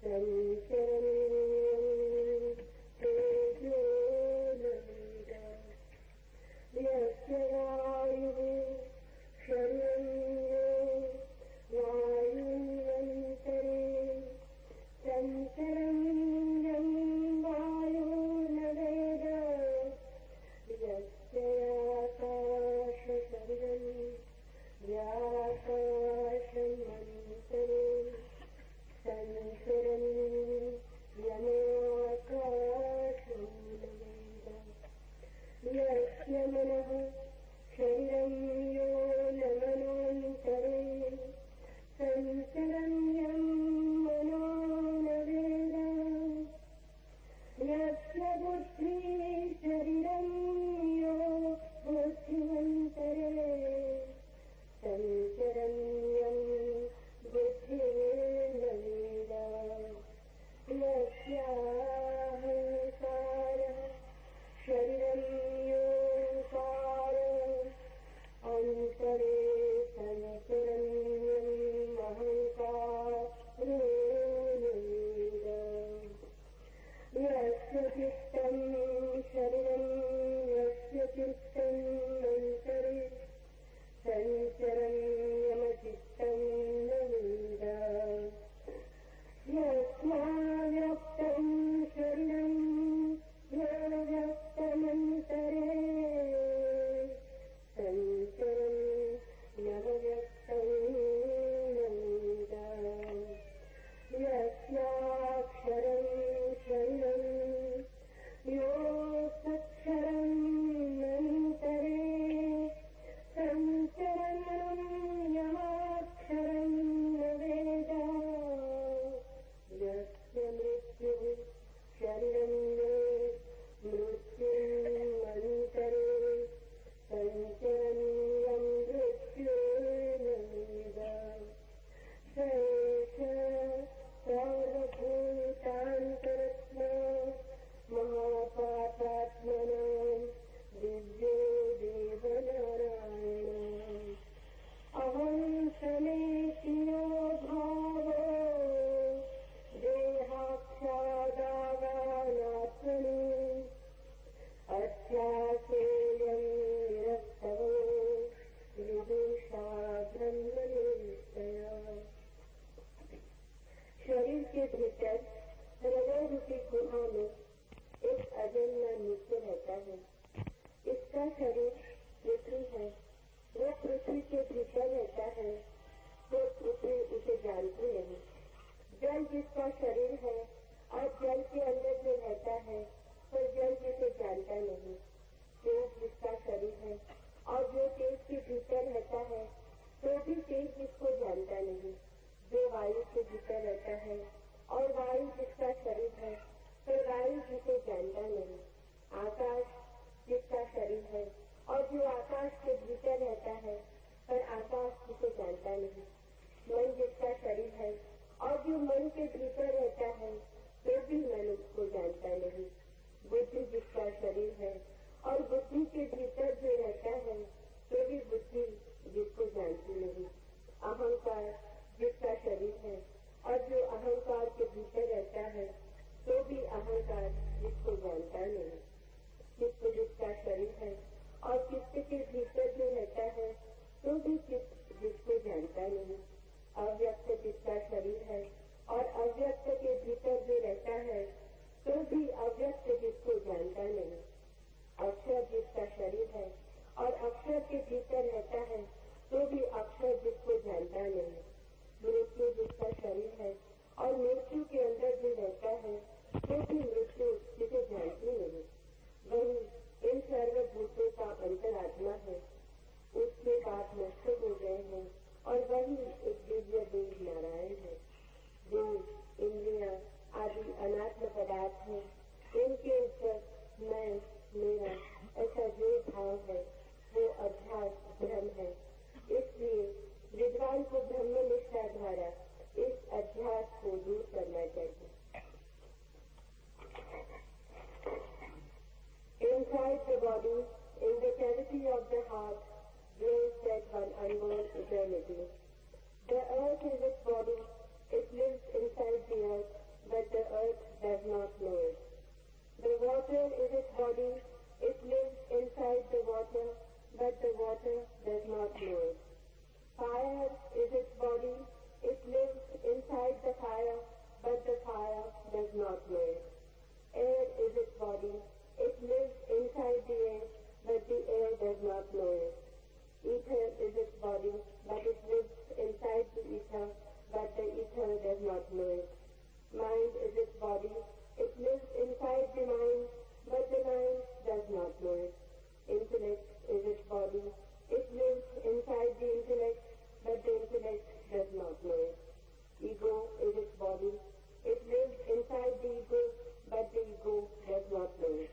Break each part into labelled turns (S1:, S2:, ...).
S1: संचरन् तेजो नन्दा यस्य वायुः शरीरो वायुरन्तरे संचरन् वायो न वेद यस्याकाशसर्वं व्याकाशमन्तरे संचरन् not know it. Air is its body. It lives inside the air, but the air does not know it. Ether is its body, but it lives inside the ether, but the ether does not know it. Mind is its body. It lives inside the mind, but the mind does not know it. Intellect is its body. It lives inside the intellect, but the intellect does not know it. Ego is its body. It lives inside the ego, but the ego does not know it.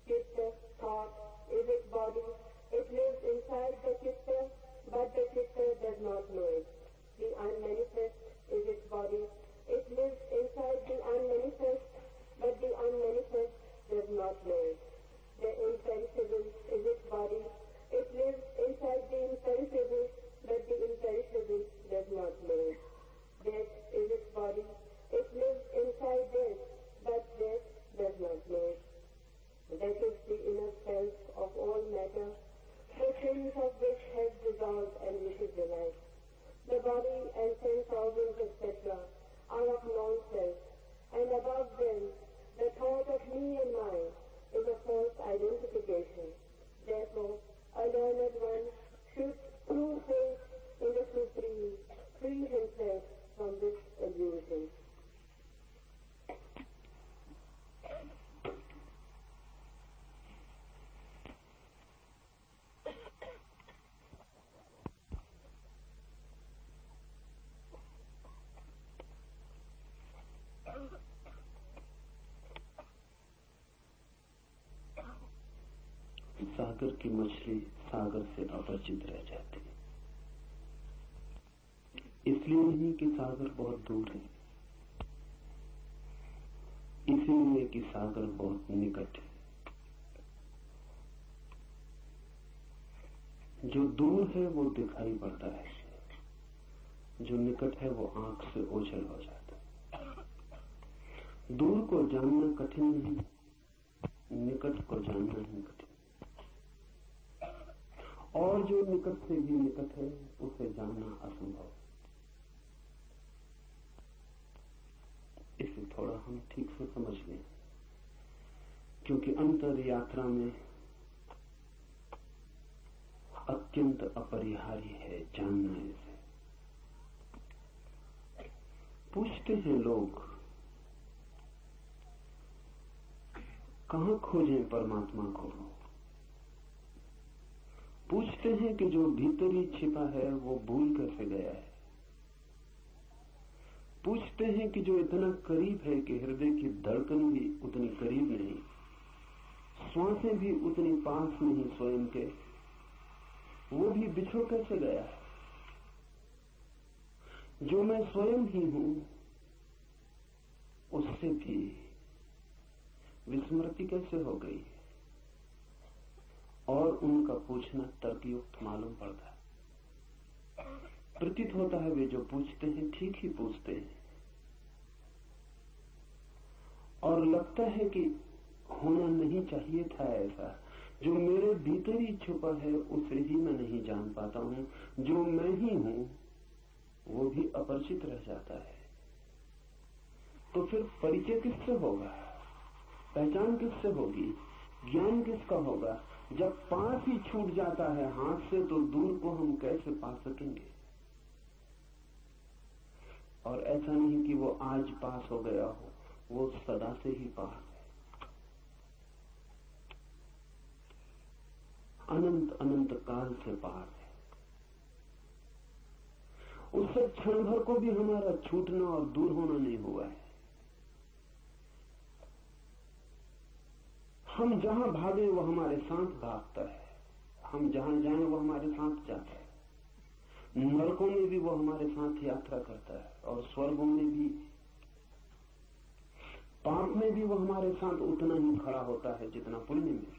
S1: Chitta, thought, is its body. It lives inside the chitta, but the chitta does not know it. The unmanifest is its body. It lives inside the unmanifest, but the unmanifest does not know it. The imperishable is its body. It lives inside the imperishable, but the imperishable does not know it. Death is its body. It lives inside death, but death does not know it. That is the inner self of all matter, the things of which have dissolved and which is the life. The body and sense organs, etc., are of non-self, and above them, the thought of me and mine is a false identification. Therefore, a learned one should, through faith in the Supreme, free himself from this illusion.
S2: सागर की मछली सागर से अपरिचित रह जाती है। इसलिए नहीं कि सागर बहुत दूर है, इसलिए कि सागर बहुत निकट है। जो दूर है वो दिखाई पड़ता है, जो निकट है वो आंख से ओझल हो जाता है। दूर को जानना कठिन नहीं, निकट को जानना ही कठिन। और जो निकट से भी निकट है उसे जानना असंभव। इसे थोड़ा हम ठीक से समझ लें, क्योंकि अंतर यात्रा में अत्यंत अपरिहार्य है जानना इसे। पूछते हैं लोग, कहां खोजें परमात्मा को? पूछते हैं कि जो भीतर ही छिपा है वो भूल कैसे गया है। पूछते हैं कि जो इतना करीब है कि हृदय की धड़कन भी उतनी करीब नहीं, श्वासें भी उतनी पास नहीं स्वयं के, वो भी बिछड़ कैसे गया है। जो मैं स्वयं ही हूं उससे भी विस्मृति कैसे हो गई। और उनका पूछना तर्कयुक्त मालूम पड़ता है। प्रतीत होता है वे जो पूछते हैं ठीक ही पूछते हैं, और लगता है कि होना नहीं चाहिए था ऐसा। जो मेरे भीतर ही छुपा है उसे ही मैं नहीं जान पाता हूं। जो मैं ही हूं वो भी अपरिचित रह जाता है। तो फिर परिचय किससे होगा, पहचान किससे होगी, ज्ञान किसका होगा? जब पास ही छूट जाता है हाथ से तो दूर को हम कैसे पा सकेंगे। और ऐसा नहीं कि वो आज पास हो गया हो, वो सदा से ही पास है। अनंत अनंत काल से पास है। उससे क्षण भर को भी हमारा छूटना और दूर होना नहीं हुआ है। हम जहां भागे वो हमारे साथ भागता है, हम जहां जाएं वो हमारे साथ जाता है। नरकों में भी वो हमारे साथ यात्रा करता है, और स्वर्गों में भी, पाप में भी वो हमारे साथ उतना ही खड़ा होता है जितना पुण्य में।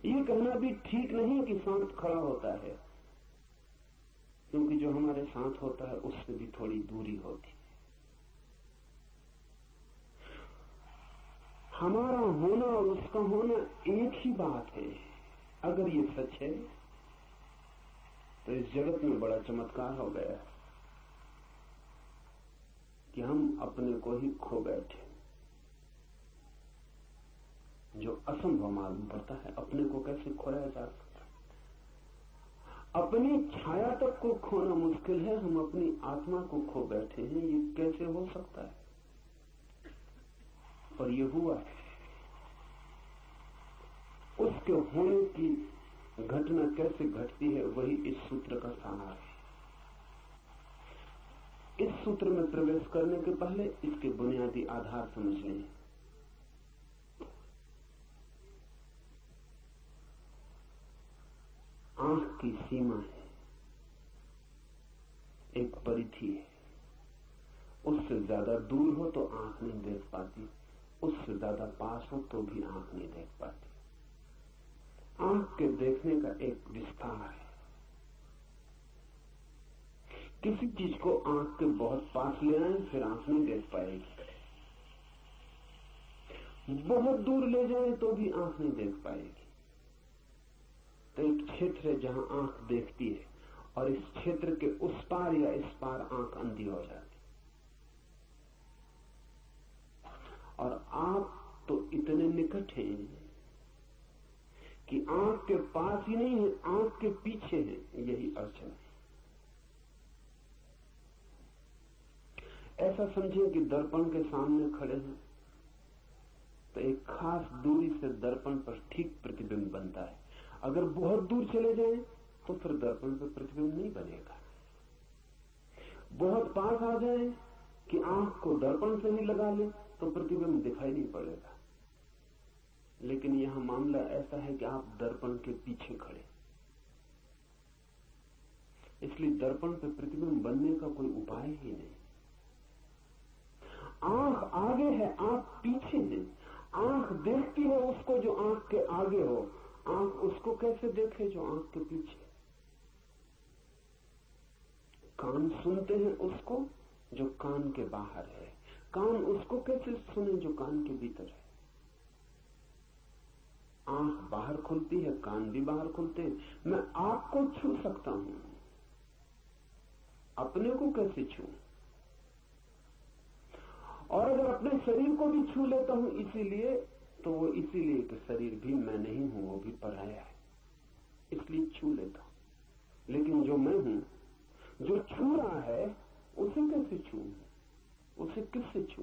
S2: ये कहना भी ठीक नहीं कि साथ खड़ा होता है, क्योंकि जो हमारे साथ होता है उससे भी थोड़ी दूरी होती है। हमारा होना और उसका होना एक ही बात है। अगर ये सच है तो इस जगत में बड़ा चमत्कार हो गया। कि हम अपने को ही खो बैठे, जो असंभव मालूम पड़ता है। अपने को कैसे खोया जा सकता है? अपनी छाया तक को खोना मुश्किल है, हम अपनी आत्मा को खो बैठे हैं। ये कैसे हो सकता है? और ये हुआ है। उसके होने की घटना कैसे घटती है, वही इस सूत्र का सार है। इस सूत्र में प्रवेश करने के पहले इसके बुनियादी आधार समझ लें। आंख की सीमा है, एक परिधि है। उससे ज्यादा दूर हो तो आंख नहीं देख पाती, उससे ज्यादा पास हो तो भी आंख नहीं देख पाती। आंख के देखने का एक विस्तार है। किसी चीज को आंख के बहुत पास ले आए फिर आंख नहीं देख पाएगी। बहुत दूर ले जाए तो भी आंख नहीं देख पाएगी। तो एक क्षेत्र है जहां आंख देखती है, और इस क्षेत्र के उस पार या इस पार आंख अंधी हो जाती। और आप तो इतने निकट हैं कि आंख के पास ही नहीं है, आंख के पीछे है। यही अड़चन है। ऐसा समझिए कि दर्पण के सामने खड़े हैं तो एक खास दूरी से दर्पण पर ठीक प्रतिबिंब बनता है। अगर बहुत दूर चले जाएं तो फिर दर्पण पर प्रतिबिंब नहीं बनेगा। बहुत पास आ जाए कि आंख को दर्पण से ही लगा ले तो प्रतिबिंब दिखाई नहीं पड़ेगा। लेकिन यहां मामला ऐसा है कि आप दर्पण के पीछे खड़े, इसलिए दर्पण पर प्रतिबिंब बनने का कोई उपाय ही नहीं। आंख आगे है, आंख पीछे है। आंख देखती है उसको जो आंख के आगे हो, आंख उसको कैसे देखे जो आंख के पीछे। कान सुनते हैं उसको जो कान के बाहर है, कान उसको कैसे सुने जो कान के भीतर है। आंख बाहर खुलती है, कान भी बाहर खुलते हैं। मैं आपको छू सकता हूं, अपने को कैसे छू? और अगर अपने शरीर को भी छू लेता हूं इसीलिए, तो वो इसीलिए कि शरीर भी मैं नहीं हूं, वो भी पराया है, इसलिए छू लेता हूं। लेकिन जो मैं हूं, जो छू रहा है, उसे कैसे छू? उसे किससे छू?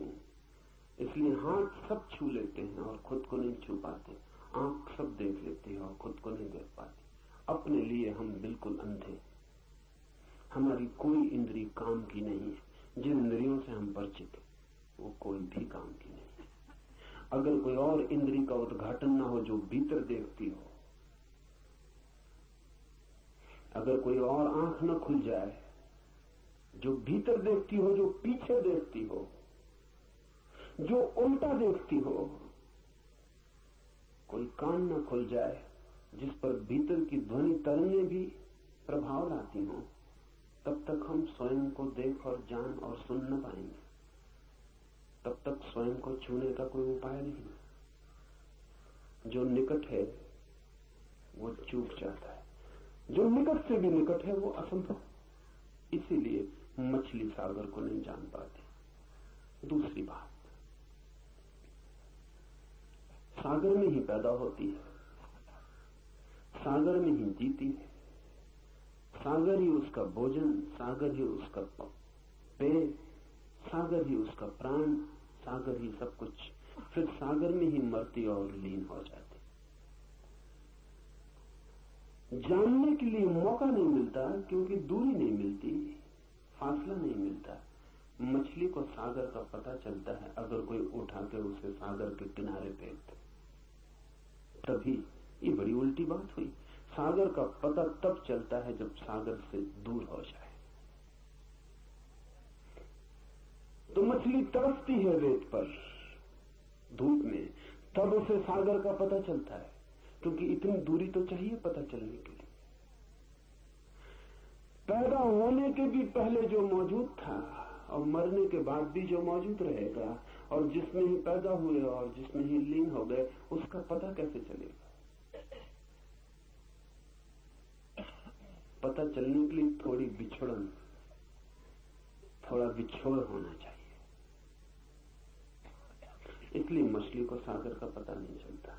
S2: इसलिए हाथ सब छू लेते हैं और खुद को नहीं छू पाते। आंख सब देख लेती है और खुद को नहीं देख पाती। अपने लिए हम बिल्कुल अंधे। हमारी कोई इंद्रिय काम की नहीं है। जिन इंद्रियों से हम परिचित हैं वो कोई भी काम की नहीं है। अगर कोई और इंद्रिय का उद्घाटन ना हो जो भीतर देखती हो, अगर कोई और आंख न खुल जाए जो भीतर देखती हो, जो पीछे देखती हो, जो उल्टा देखती हो, कोई कान न खुल जाए जिस पर भीतर की ध्वनि तरंगे भी प्रभाव लाती हो, तब तक हम स्वयं को देख और जान और सुन न पाएंगे। तब तक स्वयं को छूने का कोई उपाय नहीं। जो निकट है वो चूक जाता है, जो निकट से भी निकट है वो असंभव। इसीलिए मछली सागर को नहीं जान पाती। दूसरी बात, सागर में ही पैदा होती है, सागर में ही जीती है, सागर ही उसका भोजन, सागर ही उसका पेय, सागर ही उसका प्राण, सागर ही सब कुछ। फिर सागर में ही मरती और लीन हो जाती। जानने के लिए मौका नहीं मिलता क्योंकि दूरी नहीं मिलती, फासला नहीं मिलता। मछली को सागर का पता चलता है अगर कोई उठा के उसे सागर के किनारे फेंक दे, तभी। ये बड़ी उल्टी बात हुई। सागर का पता तब चलता है जब सागर से दूर हो जाए। तो मछली तरसती है रेत पर, धूप में, तब उसे सागर का पता चलता है, क्योंकि इतनी दूरी तो चाहिए पता चलने के लिए। पैदा होने के भी पहले जो मौजूद था और मरने के बाद भी जो मौजूद रहेगा, और जिसमें ही पैदा हुए और जिसमें ही लीन हो गए, उसका पता कैसे चलेगा? पता चलने के लिए थोड़ी बिछड़न, थोड़ा बिछोड़ होना चाहिए। इसलिए मछली को सागर का पता नहीं चलता,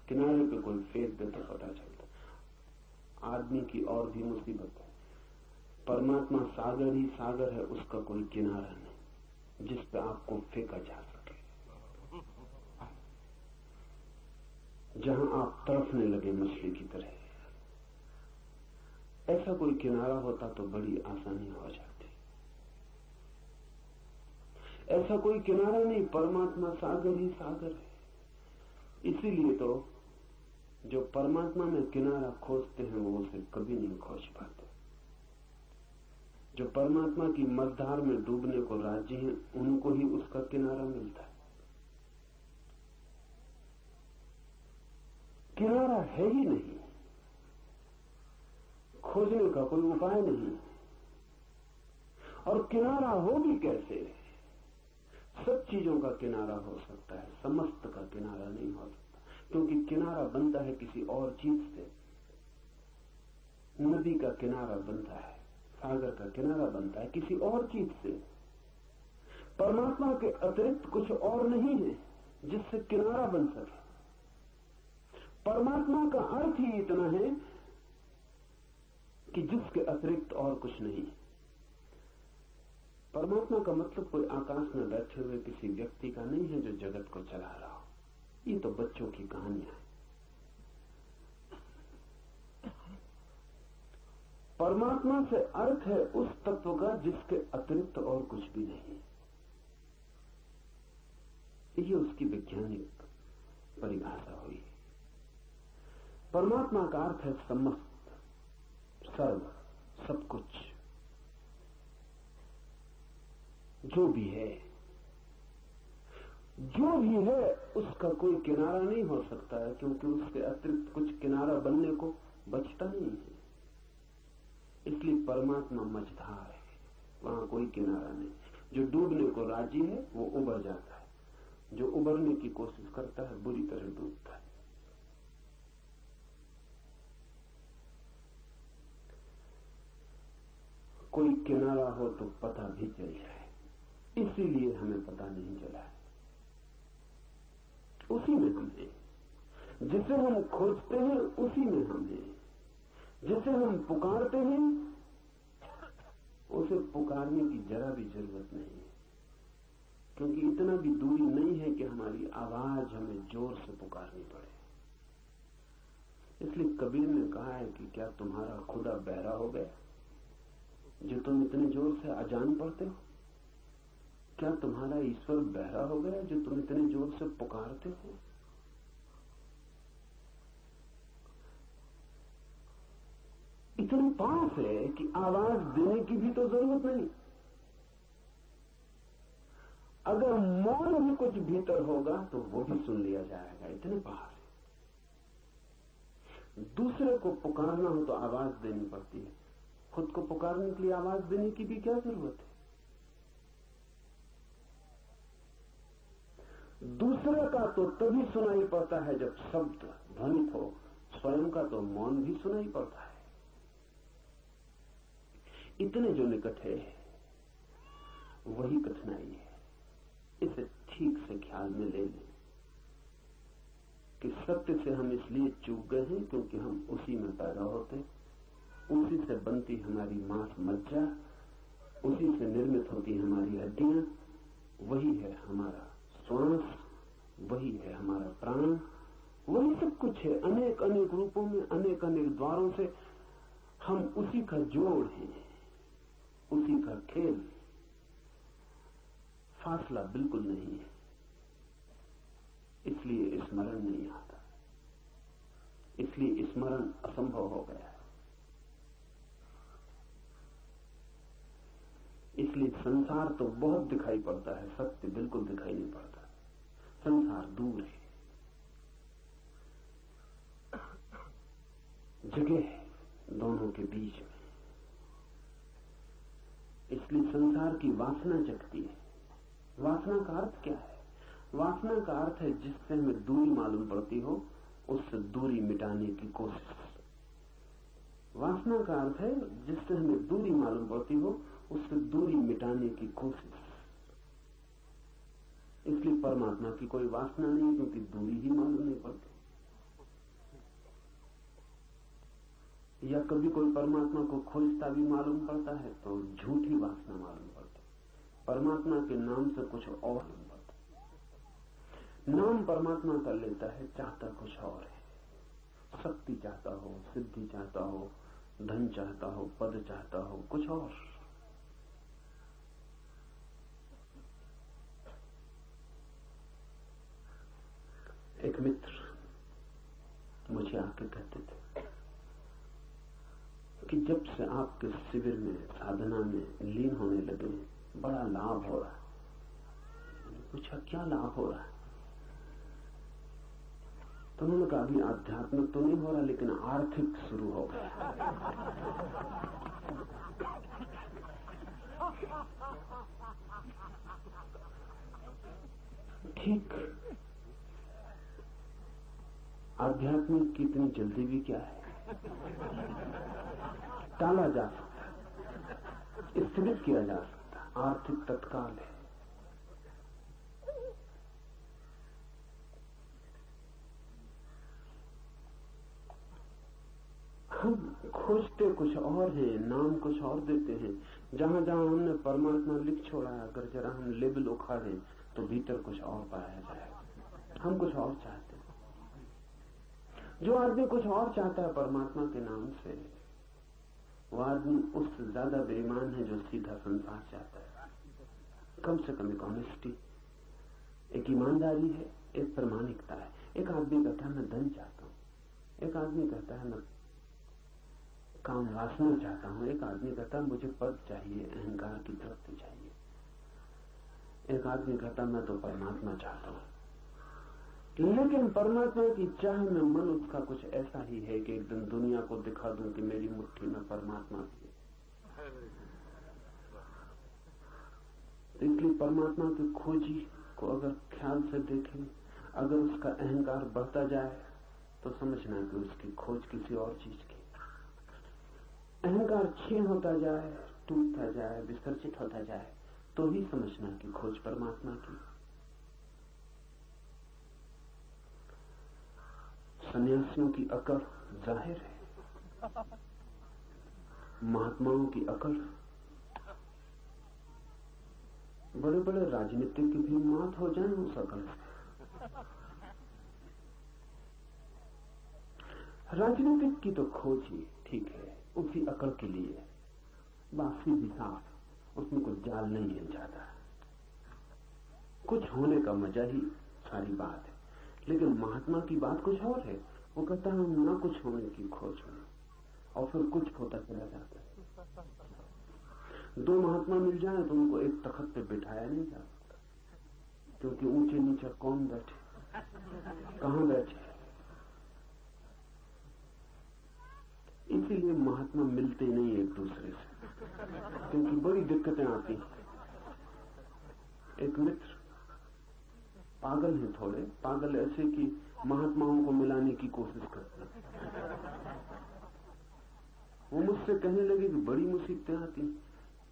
S2: किनारे पे कोई फेंक दे तो पता चलता। आदमी की और भी मुसीबत है, परमात्मा सागर ही सागर है, उसका कोई किनारा नहीं जिस पे आपको फेंका जा सके, जहां आप तड़फने लगे मछली की तरह। ऐसा कोई किनारा होता तो बड़ी आसानी हो जाती। ऐसा कोई किनारा नहीं, परमात्मा सागर ही सागर है। इसीलिए तो जो परमात्मा में किनारा खोजते हैं वो उसे कभी नहीं खोज पाते। जो परमात्मा की मझधार में डूबने को राजी हैं उनको ही उसका किनारा मिलता है। किनारा है ही नहीं, खोजने का कोई उपाय नहीं, और किनारा हो भी कैसे? सब चीजों का किनारा हो सकता है, समस्त का किनारा नहीं हो सकता, क्योंकि किनारा बनता है किसी और चीज से। नदी का किनारा बनता है, सागर का किनारा बनता है किसी और चीज से। परमात्मा के अतिरिक्त कुछ और नहीं है जिससे किनारा बन सके। परमात्मा का अर्थ ही इतना है कि जिसके अतिरिक्त और कुछ नहीं। परमात्मा का मतलब कोई आकाश में बैठे हुए किसी व्यक्ति का नहीं है जो जगत को चला रहा हो। ये तो बच्चों की कहानियां है। परमात्मा से अर्थ है उस तत्व का जिसके अतिरिक्त और कुछ भी नहीं। ये उसकी वैज्ञानिक परिभाषा हुई। परमात्मा का अर्थ है समस्त, सर्व, सब कुछ जो भी है। जो भी है उसका कोई किनारा नहीं हो सकता है, क्योंकि उसके अतिरिक्त कुछ किनारा बनने को बचता नहीं है। इसलिए परमात्मा मझधार है, वहां कोई किनारा नहीं। जो डूबने को राजी है वो उबर जाता है, जो उबरने की कोशिश करता है बुरी तरह डूबता है। कोई किनारा हो तो पता भी चल जाए, इसीलिए हमें पता नहीं चला है। उसी में हम हैं, जिसे हम खोजते हैं उसी में हम हैं। जिसे हम पुकारते हैं उसे पुकारने की जरा भी जरूरत नहीं है, क्योंकि इतना भी दूरी नहीं है कि हमारी आवाज हमें जोर से पुकारनी पड़े। इसलिए कबीर ने कहा है कि क्या तुम्हारा खुदा बहरा हो गया जो तुम इतने जोर से अजान पढ़ते हो? क्या तुम्हारा ईश्वर बहरा हो गया जो तुम इतने जोर से पुकारते हो? इतने पास है कि आवाज देने की भी तो जरूरत नहीं। अगर मौन भी कुछ भीतर होगा तो वो भी सुन लिया जाएगा, इतने पास है। दूसरे को पुकारना हो तो आवाज देनी पड़ती है, खुद को पुकारने के लिए आवाज देने की भी क्या जरूरत है? दूसरे का तो तभी सुनाई पड़ता है जब शब्द ध्वनित हो, स्वयं का तो मौन भी सुनाई पड़ता है। इतने जो निकट है वही कठिनाई है। इसे ठीक से ख्याल में ले लें कि सत्य से हम इसलिए चूक गए हैं क्योंकि हम उसी में पैदा होते, उसी से बनती हमारी मांस मज्जा, उसी से निर्मित होती हमारी हड्डियां, वही है हमारा श्वास, वही है हमारा प्राण, वही सब कुछ है। अनेक अनेक रूपों में, अनेक अनेक द्वारों से हम उसी का जोड़ हैं, उसी का खेल। फासला बिल्कुल नहीं है, इसलिए स्मरण नहीं आता, इसलिए स्मरण असंभव हो गया है। इसलिए संसार तो बहुत दिखाई पड़ता है, सत्य बिल्कुल दिखाई नहीं पड़ता। संसार दूर है, जगह है दोनों के बीच में। इसलिए संसार की वासना जगती है। वासना का अर्थ क्या है? वासना का अर्थ है जिससे हमें दूरी मालूम पड़ती हो उससे दूरी मिटाने की कोशिश। वासना का अर्थ है जिससे हमें दूरी मालूम पड़ती हो उससे दूरी मिटाने की कोशिश। इसलिए परमात्मा की कोई वासना नहीं, क्योंकि दूरी ही मालूम नहीं पड़ती। या कभी कोई परमात्मा को खोजता भी मालूम पड़ता है तो झूठी वासना मालूम पड़ती। परमात्मा के नाम से कुछ और मालूम पड़ता। नाम परमात्मा का लेता है, चाहता कुछ और है। शक्ति चाहता हो, सिद्धि चाहता हो, धन चाहता हो, पद चाहता हो, कुछ और। एक मित्र मुझे आके कहते थे कि जब से आपके शिविर में, साधना में लीन होने लगे, बड़ा लाभ हो रहा है। मैंने पूछा क्या लाभ हो रहा है? तो उन्होंने कहा अभी आध्यात्मिक तो नहीं हो रहा, लेकिन आर्थिक शुरू हो गया। ठीक, आध्यात्मिक की इतनी जल्दी भी क्या है? टाला जा सकता, स्थगित किया जा सकता। आर्थिक तत्काल है। हम खोजते कुछ और हैं, नाम कुछ और देते हैं। जहां जहां हमने परमात्मा लिख छोड़ा है, अगर जरा हम लेबल उखाड़े तो भीतर कुछ और पाया जाएगा। हम कुछ और चाहते हैं। जो आदमी कुछ और चाहता है परमात्मा के नाम से, वो आदमी उससे ज्यादा बेईमान है जो सीधा संसार चाहता है। कम से कम एक ऑनेस्टी, एक ईमानदारी है, एक प्रामाणिकता है। एक आदमी कहता है मैं धन चाहता हूं, एक आदमी कहता है मैं काम वासना चाहता हूं, एक आदमी कहता है मुझे पद चाहिए, अहंकार की तृप्ति चाहिए, एक आदमी कहता मैं तो परमात्मा चाहता हूं। लेकिन परमात्मा की चाह में मन उसका कुछ ऐसा ही है कि एक दिन दुनिया को दिखा दूं कि मेरी मुट्ठी में परमात्मा भी है। इसलिए परमात्मा की खोजी को अगर ख्याल से देखें, अगर उसका अहंकार बढ़ता जाए तो समझना कि उसकी खोज किसी और चीज की। अहंकार क्षीण होता जाए, टूटता जाए, विसर्जित होता जाए तो ही समझना कि खोज परमात्मा की। सन्यासियों की अकड़ जाहिर है, महात्माओं की अकड़, बड़े बड़े राजनीतिज्ञ भी मात हो जाए उस अकड़ से। राजनीतिक की तो खोज ही ठीक है, उसी अकड़ के लिए, बाकी भी साफ, उसमें कुछ जाल नहीं है ज्यादा। कुछ होने का मजा ही सारी बात है। लेकिन महात्मा की बात कुछ और है। वो कहता है ना कुछ होने की खोज में, और फिर कुछ होता चला जाता है। दो महात्मा मिल जाए तो उनको एक तख्त पे बिठाया नहीं जा सकता, क्योंकि ऊंचे नीचे कौन बैठे, कहां बैठे। इसीलिए महात्मा मिलते नहीं एक दूसरे से, क्योंकि बड़ी दिक्कतें आती हैं। एक मित्र पागल है, थोड़े पागल ऐसे कि महात्माओं को मिलाने की कोशिश करते हैं। वो मुझसे कहने लगे कि बड़ी मुसीबतें आती,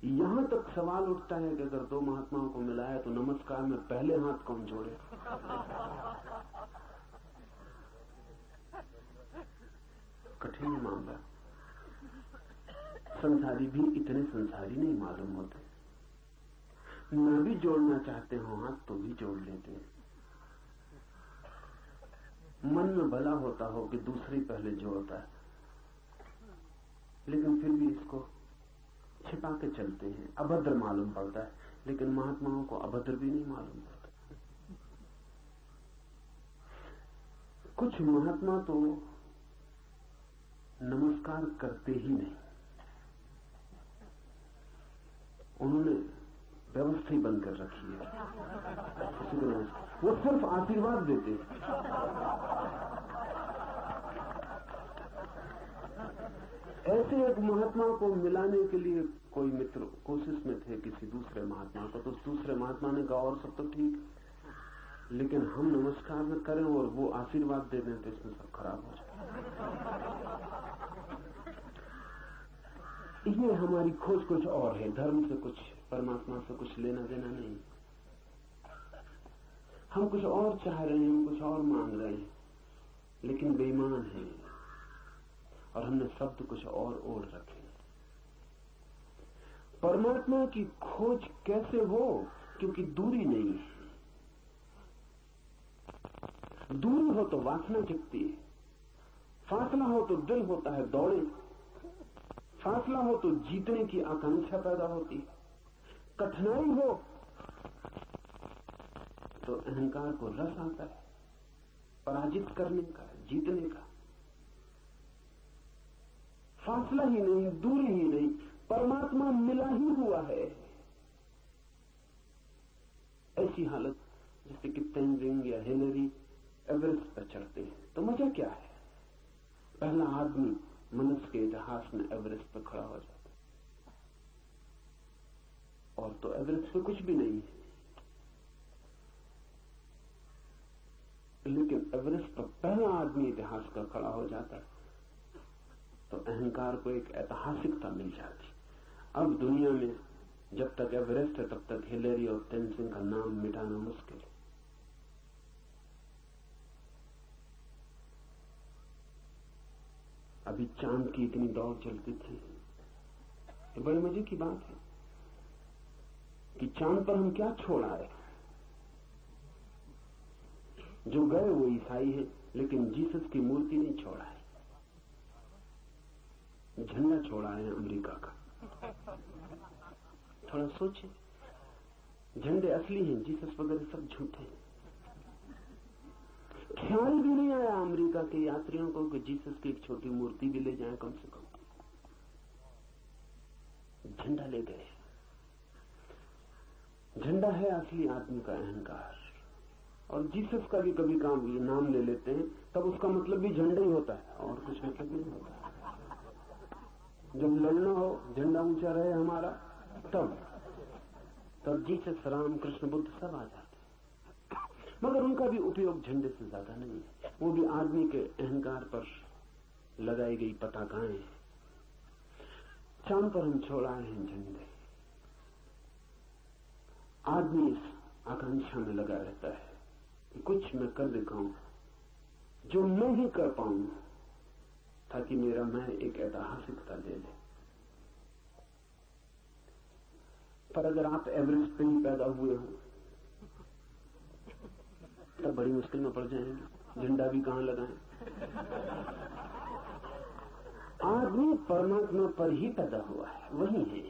S2: यहां तक सवाल उठता है कि अगर दो महात्माओं को मिलाया तो नमस्कार में पहले हाथ कौन जोड़े। कठिन मामला। संसारी भी इतने संसारी नहीं मालूम होते, न भी जोड़ना चाहते हो हाथ तो भी जोड़ लेते हैं। मन में भला होता हो कि दूसरे पहले जोड़ता है, लेकिन फिर भी इसको छिपा के चलते हैं। अभद्र मालूम पड़ता है, लेकिन महात्माओं को अभद्र भी नहीं मालूम पड़ता। कुछ महात्मा तो नमस्कार करते ही नहीं, उन्होंने व्यवस्था ही बंद कर रखी है। वो सिर्फ आशीर्वाद देते। ऐसे एक महात्मा को मिलाने के लिए कोई मित्र कोशिश में थे किसी दूसरे महात्मा को, तो उस दूसरे महात्मा ने कहा और सब तो ठीक, लेकिन हम नमस्कार न करें और वो आशीर्वाद दे दें तो इसमें सब खराब हो जाए। ये हमारी खोज कुछ और है, धर्म से कुछ, परमात्मा से कुछ लेना देना नहीं। हम कुछ और चाह रहे हैं, हम कुछ और मांग रहे हैं, लेकिन बेईमान हैं और हमने शब्द कुछ और ओढ़ रखे। परमात्मा की खोज कैसे हो? क्योंकि दूरी नहीं है। दूरी हो तो वासना जगती है, फासला हो तो दिल होता है दौड़े, फासला हो तो जीतने की आकांक्षा पैदा होती है, कठिनाई हो तो अहंकार को रस आता है पराजित करने का, जीतने का। फासला ही नहीं, दूरी ही नहीं, परमात्मा मिला ही हुआ है। ऐसी हालत जैसे कि तेनजिंग या हिलरी एवरेस्ट पर चढ़ते हैं तो मजा क्या है? पहला आदमी मनुष्य के इतिहास में एवरेस्ट पर खड़ा हो जाता है, और तो एवरेस्ट पे कुछ भी नहीं है, लेकिन एवरेस्ट पर पहला आदमी इतिहास का खड़ा हो जाता है तो अहंकार को एक ऐतिहासिकता मिल जाती। अब दुनिया में जब तक एवरेस्ट है तब तक हिलरी और तेनजिंग का नाम मिटाना मुश्किल है। अभी चांद की इतनी दौड़ चलती थी, तो बड़े मजे की बात है कि चांद पर हम क्या छोड़ आए। जो गए वो ईसाई है, लेकिन जीसस की मूर्ति नहीं छोड़ा है, झंडा छोड़ा है अमेरिका का। थोड़ा सोचे, झंडे असली हैं, जीसस वगैरह सब झूठे हैं। ख्याल भी नहीं आया अमेरिका के यात्रियों को कि जीसस की एक छोटी मूर्ति भी ले जाएं, कम से कम झंडा ले गए। झंडा है असली आदमी का अहंकार। और जीसस का भी कभी काम नाम ले लेते हैं तब उसका मतलब भी झंडा ही होता है और कुछ मतलब नहीं होता। जब लड़ना हो, झंडा ऊंचा रहे हमारा, तब जीसस, राम, कृष्ण, बुद्ध सब आ जाते, मगर उनका भी उपयोग झंडे से ज्यादा नहीं है। वो भी आदमी के अहंकार पर लगाई गई पताकाएं। चांद पर हम छोड़ाए हैं झंडे। आदमी इस आकांक्षा में लगा रहता है कि कुछ मैं कर दिखाऊं जो मैं ही कर पाऊं, ताकि मेरा मैं एक ऐतिहासिकता ले ले। पर अगर आप एवरेस्ट पे ही पैदा हुए हो तब बड़ी मुश्किल में पड़ जाएंगे, झंडा भी कहां लगाएं। आदमी परमात्मा पर ही पैदा हुआ है, वही है।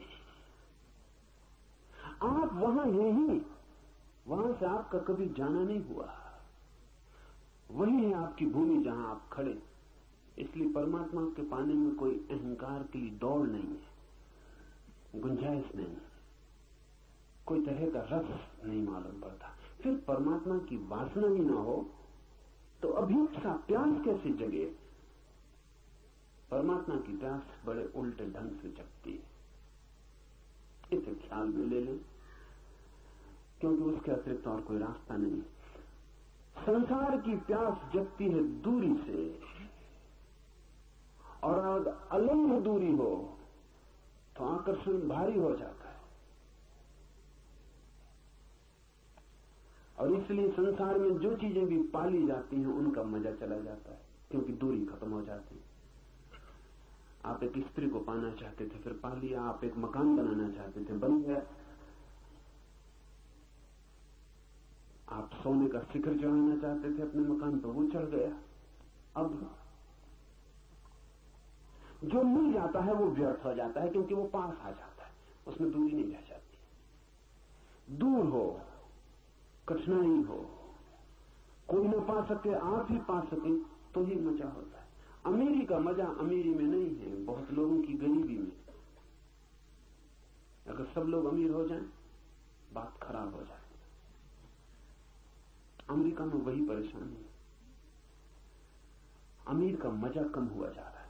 S2: आप वहां हैं ही, वहां से आपका कभी जाना नहीं हुआ। वही है आपकी भूमि जहां आप खड़े। इसलिए परमात्मा के पाने में कोई अहंकार की दौड़ नहीं है, गुंजाइश नहीं, कोई तरह का रस नहीं मालूम पड़ता। फिर परमात्मा की वासना ही ना हो तो अभीप्सा, प्यास कैसे जगे? परमात्मा की प्यास बड़े उल्टे ढंग से जगती है। इसे ख्याल में ले लें, क्योंकि उसके अतिरिक्त और कोई रास्ता नहीं। संसार की प्यास जगती है दूरी से, और अगर अलंघ दूरी हो तो आकर्षण भारी हो जाता है। और इसलिए संसार में जो चीजें भी पाली जाती हैं उनका मजा चला जाता है, क्योंकि दूरी खत्म हो जाती है। आप एक स्त्री को पाना चाहते थे, फिर पा लिया। आप एक मकान बनाना चाहते थे, बन गया। आप सोने का शिखर चढ़ाना चाहते थे अपने मकान पर, वो चढ़ गया। अब जो मिल जाता है वो व्यर्थ हो जाता है, क्योंकि वो पास आ जाता है, उसमें दूरी नहीं रह जाती। दूर हो, कठिनाई हो, कोई न पा सके, आप ही पा सके तो ही मजा होता है। अमीरी का मजा अमीरी में नहीं है, बहुत लोगों की गरीबी में। अगर सब लोग अमीर हो जाएं, बात खराब हो जाए। अमेरिका में वही परेशानी है, अमीर का मजा कम हुआ जा रहा है।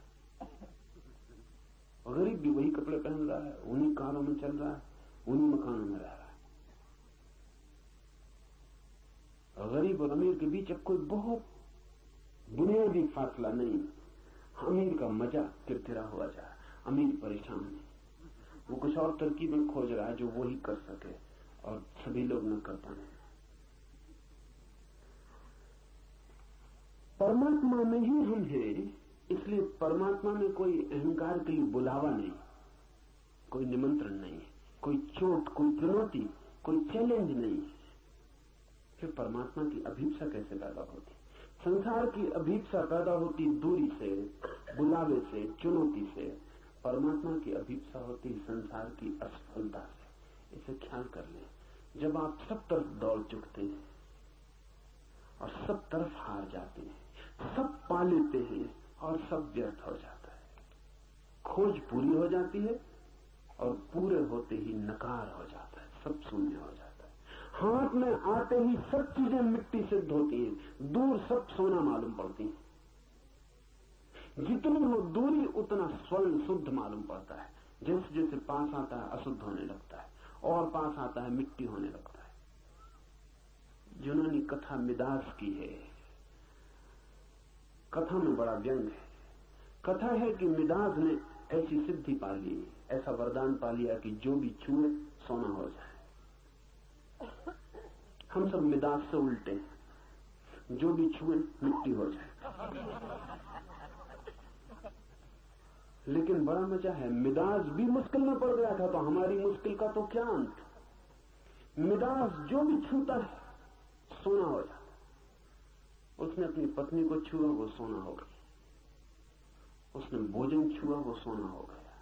S2: गरीब भी वही कपड़े पहन रहा है, उन्हीं कारों में चल रहा है, उन्हीं मकानों में रह रहा है। गरीब और अमीर के बीच अब कोई बहुत बुनियादी फासला नहीं। अमीर का मजा किरकिरा हुआ जा रहा है, अमीर परेशान है, वो कुछ और तरकीबें खोज रहा है जो वो ही कर सके और सभी लोग न कर पाए। परमात्मा में ही हम हैं, इसलिए परमात्मा में कोई अहंकार के लिए बुलावा नहीं, कोई निमंत्रण नहीं है, कोई चोट, कोई चुनौती, कोई चैलेंज नहीं है। फिर परमात्मा की अभीप्सा कैसे पैदा होती? संसार की अभीप्सा पैदा होती दूरी से, बुलावे से, चुनौती से। परमात्मा की अभीप्सा होती संसार की असफलता से। इसे ख्याल कर लें। जब आप सब तरफ दौड़ चुकते हैं और सब तरफ हार जाते हैं, सब पा लेते हैं और सब व्यर्थ हो जाता है, खोज पूरी हो जाती है और पूरे होते ही नकार हो जाता है, सब शून्य हो जाता है। हाथ में आते ही सब चीजें मिट्टी सिद्ध होती हैं, दूर सब सोना मालूम पड़ती हैं। जितनी हो दूरी उतना स्वर्ण शुद्ध मालूम पड़ता है। जैसे जैसे पास आता है अशुद्ध होने लगता है, और पास आता है मिट्टी होने लगता है। जिन्होंने कथा मिदास की है, कथा में बड़ा व्यंग है। कथा है कि मिदास ने ऐसी सिद्धि पा ली, ऐसा वरदान पा लिया कि जो भी छुए सोना हो जाए। हम सब मिदास से उल्टे हैं, जो भी छुए मिट्टी हो जाए। लेकिन बड़ा मजा है, मिदास भी मुश्किल में पड़ गया था, तो हमारी मुश्किल का तो क्या अंत। मिदास जो भी छूता है सोना हो जाता। उसने अपनी पत्नी को छुआ, वो सोना हो गई। उसने भोजन छुआ, वो सोना हो गया।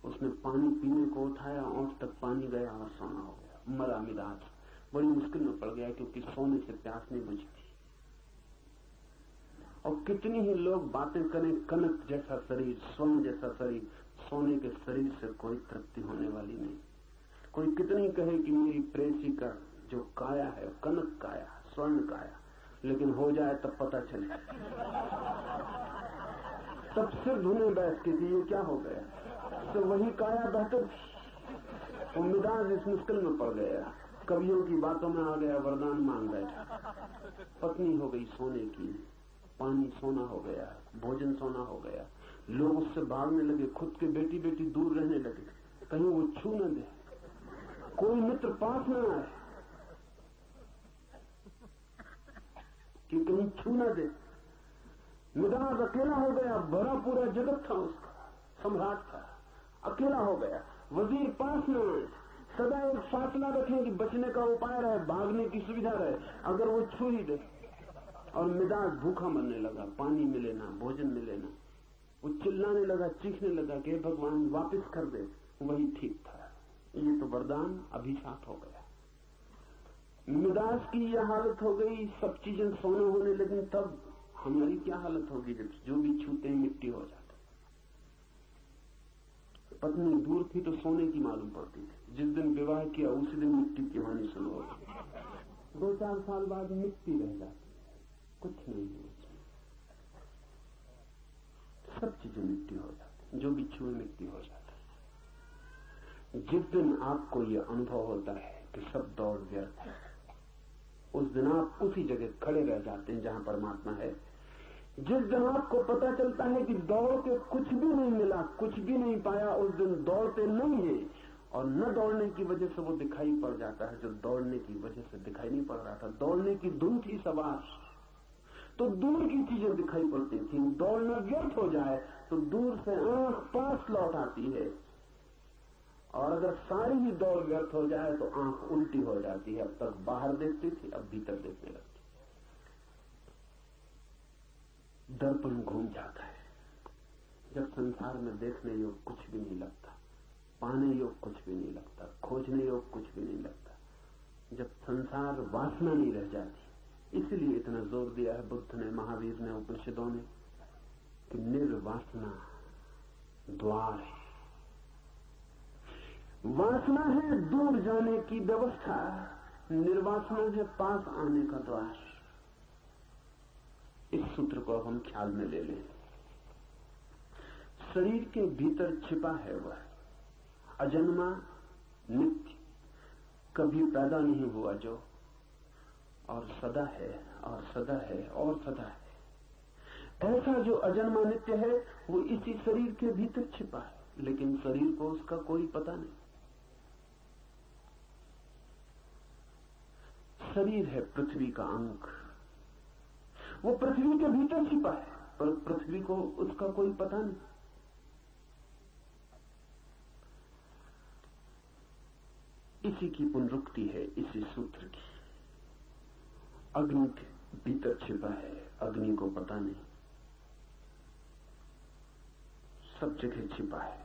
S2: उसने पानी पीने को उठाया, ओंठ तक पानी गया और सोना हो गया। मरा मिदास, बड़ी मुश्किल में पड़ गया, क्योंकि सोने से प्यास नहीं बुझती। और कितनी ही लोग बातें करें, कनक जैसा शरीर, स्वर्ण जैसा शरीर, सोने के शरीर से कोई तृप्ति होने वाली नहीं। कोई कितनी कहे कि मेरी प्रेसी का जो काया है कनक काया, स्वर्ण काया, लेकिन हो जाए तब पता चले, तब सिर धुने बैठती थी ये क्या हो गया, तो वही काया बेहतर थी। तो मिदास इस मुश्किल में पड़ गया, कवियों की बातों में आ गया, वरदान मांग बैठा। पत्नी हो गई सोने की, पानी सोना हो गया, भोजन सोना हो गया। लोग उससे भागने लगे, खुद के बेटी बेटी दूर रहने लगे, कहीं वो छू न दे, कोई मित्र पास न आए कि कहीं छू न दे। मिदास अकेला हो गया, भरा पूरा जगत था उसका, सम्राट था, अकेला हो गया। वजीर पास न आए, सदा एक फासला रखें कि बचने का उपाय रहे, भागने की सुविधा रहे, अगर वो छू ही दे। और मिदास भूखा मरने लगा, पानी मिले ना, भोजन मिले ना। वो चिल्लाने लगा, चीखने लगा कि भगवान वापस कर दे, वही ठीक था। ये तो वरदान अभिशाप हो गया। मिदास की यह हालत हो गई, सब चीजें सोने होने लगी। तब हमारी क्या हालत होगी जब जो भी छूते हैं मिट्टी हो जाता। पत्नी दूर थी तो सोने की मालूम पड़ती थी, जिस दिन विवाह किया उसी दिन मिट्टी की होनी शुरू हो गई। 2-4 साल बाद मिट्टी रह जाती, कुछ नहीं है उसमें, सब चीजें मिट्टी हो जाती, जो भी छुए मिट्टी हो जाता है। जिस दिन आपको यह अनुभव होता है कि सब दौड़ व्यर्थ है, उस दिन आप उसी जगह खड़े रह जाते हैं जहां परमात्मा है। जिस दिन आपको पता चलता है कि दौड़ के कुछ भी नहीं मिला, कुछ भी नहीं पाया, उस दिन दौड़ते नहीं है। और न दौड़ने की वजह से वो दिखाई पड़ जाता है जो दौड़ने की वजह से दिखाई नहीं पड़ रहा था। दौड़ने की धुन थी सवार, तो दूर की चीजें दिखाई पड़ती थी। दौड़ना व्यर्थ हो जाए तो दूर से आंख पास लौट आती है, और अगर सारी ही दौड़ व्यर्थ हो जाए तो आंख उल्टी हो जाती है। अब तक बाहर देखती थी, अब भीतर देखने लगती। दर्पण घूम जाता है जब संसार में देखने योग कुछ भी नहीं लगता, पाने योग कुछ भी नहीं लगता, खोजने योग कुछ भी नहीं लगता, जब संसार वासना नहीं रह जाती। इसलिए इतना जोर दिया है बुद्ध ने, महावीर ने, उपनिषदों ने कि निर्वासना द्वार है। वासना है दूर जाने की व्यवस्था, निर्वासना है पास आने का द्वार। इस सूत्र को अब हम ख्याल में ले लें। शरीर के भीतर छिपा है वह अजन्मा नित्य, कभी पैदा नहीं हुआ जो, और सदा है और सदा है और सदा है। ऐसा जो अजन्मा नित्य है वो इसी शरीर के भीतर छिपा है, लेकिन शरीर को उसका कोई पता नहीं। शरीर है पृथ्वी का अंक, वो पृथ्वी के भीतर छिपा है, पर पृथ्वी को उसका कोई पता नहीं। इसी की पुनरुक्ति है इसी सूत्र की। अग्नि के भीतर छिपा है, अग्नि को पता नहीं, सब जगह छिपा है,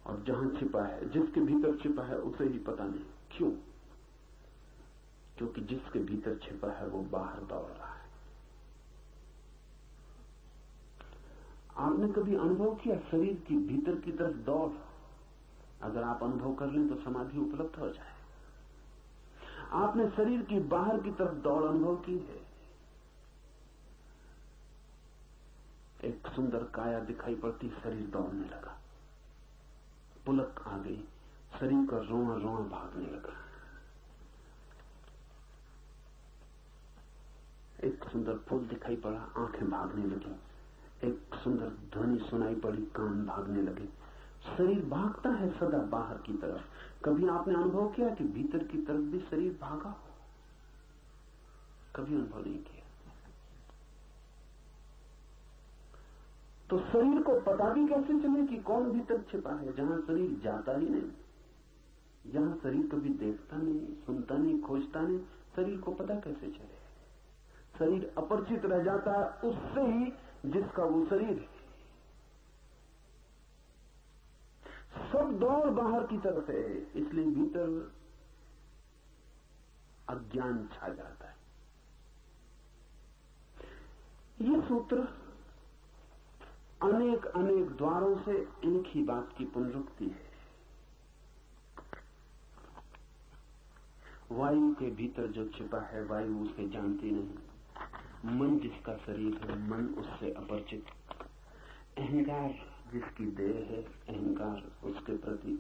S2: और जहां छिपा है, जिसके भीतर छिपा है उसे ही पता नहीं। क्यों? क्योंकि जिसके भीतर छिपा है वो बाहर दौड़ रहा है। आपने कभी अनुभव किया शरीर की भीतर की तरफ दौड़? अगर आप अनुभव कर लें तो समाधि उपलब्ध हो जाए। आपने शरीर की बाहर की तरफ दौड़ अनुभव की है? एक सुंदर काया दिखाई पड़ती, शरीर दौड़ने लगा, पुलक आ गई, शरीर का रोआ रोआ भागने लगा। एक सुंदर फूल दिखाई पड़ा, आंखें भागने लगी। एक सुंदर ध्वनि सुनाई पड़ी, कान भागने लगे। शरीर भागता है सदा बाहर की तरफ। कभी आपने अनुभव किया कि भीतर की तरफ भी शरीर भागा हो? कभी अनुभव नहीं किया। तो शरीर को पता भी कैसे चले कि कौन भीतर छिपा है, जहां शरीर जाता ही नहीं, जहां शरीर कभी देखता नहीं, सुनता नहीं, खोजता नहीं, शरीर को पता कैसे चले? शरीर अपरिचित रह जाता है उससे ही जिसका वो शरीर है। सब दौड़ बाहर की तरफ है, इसलिए भीतर अज्ञान छा जाता है। ये सूत्र अनेक अनेक द्वारों से एक ही बात की पुनरुक्ति है। वायु के भीतर जो छिपा है, वायु उसे जानती नहीं। मन जिसका शरीर है, मन उससे अपरिचित। अहंकार जिसकी देह है, अहंकार उसके प्रति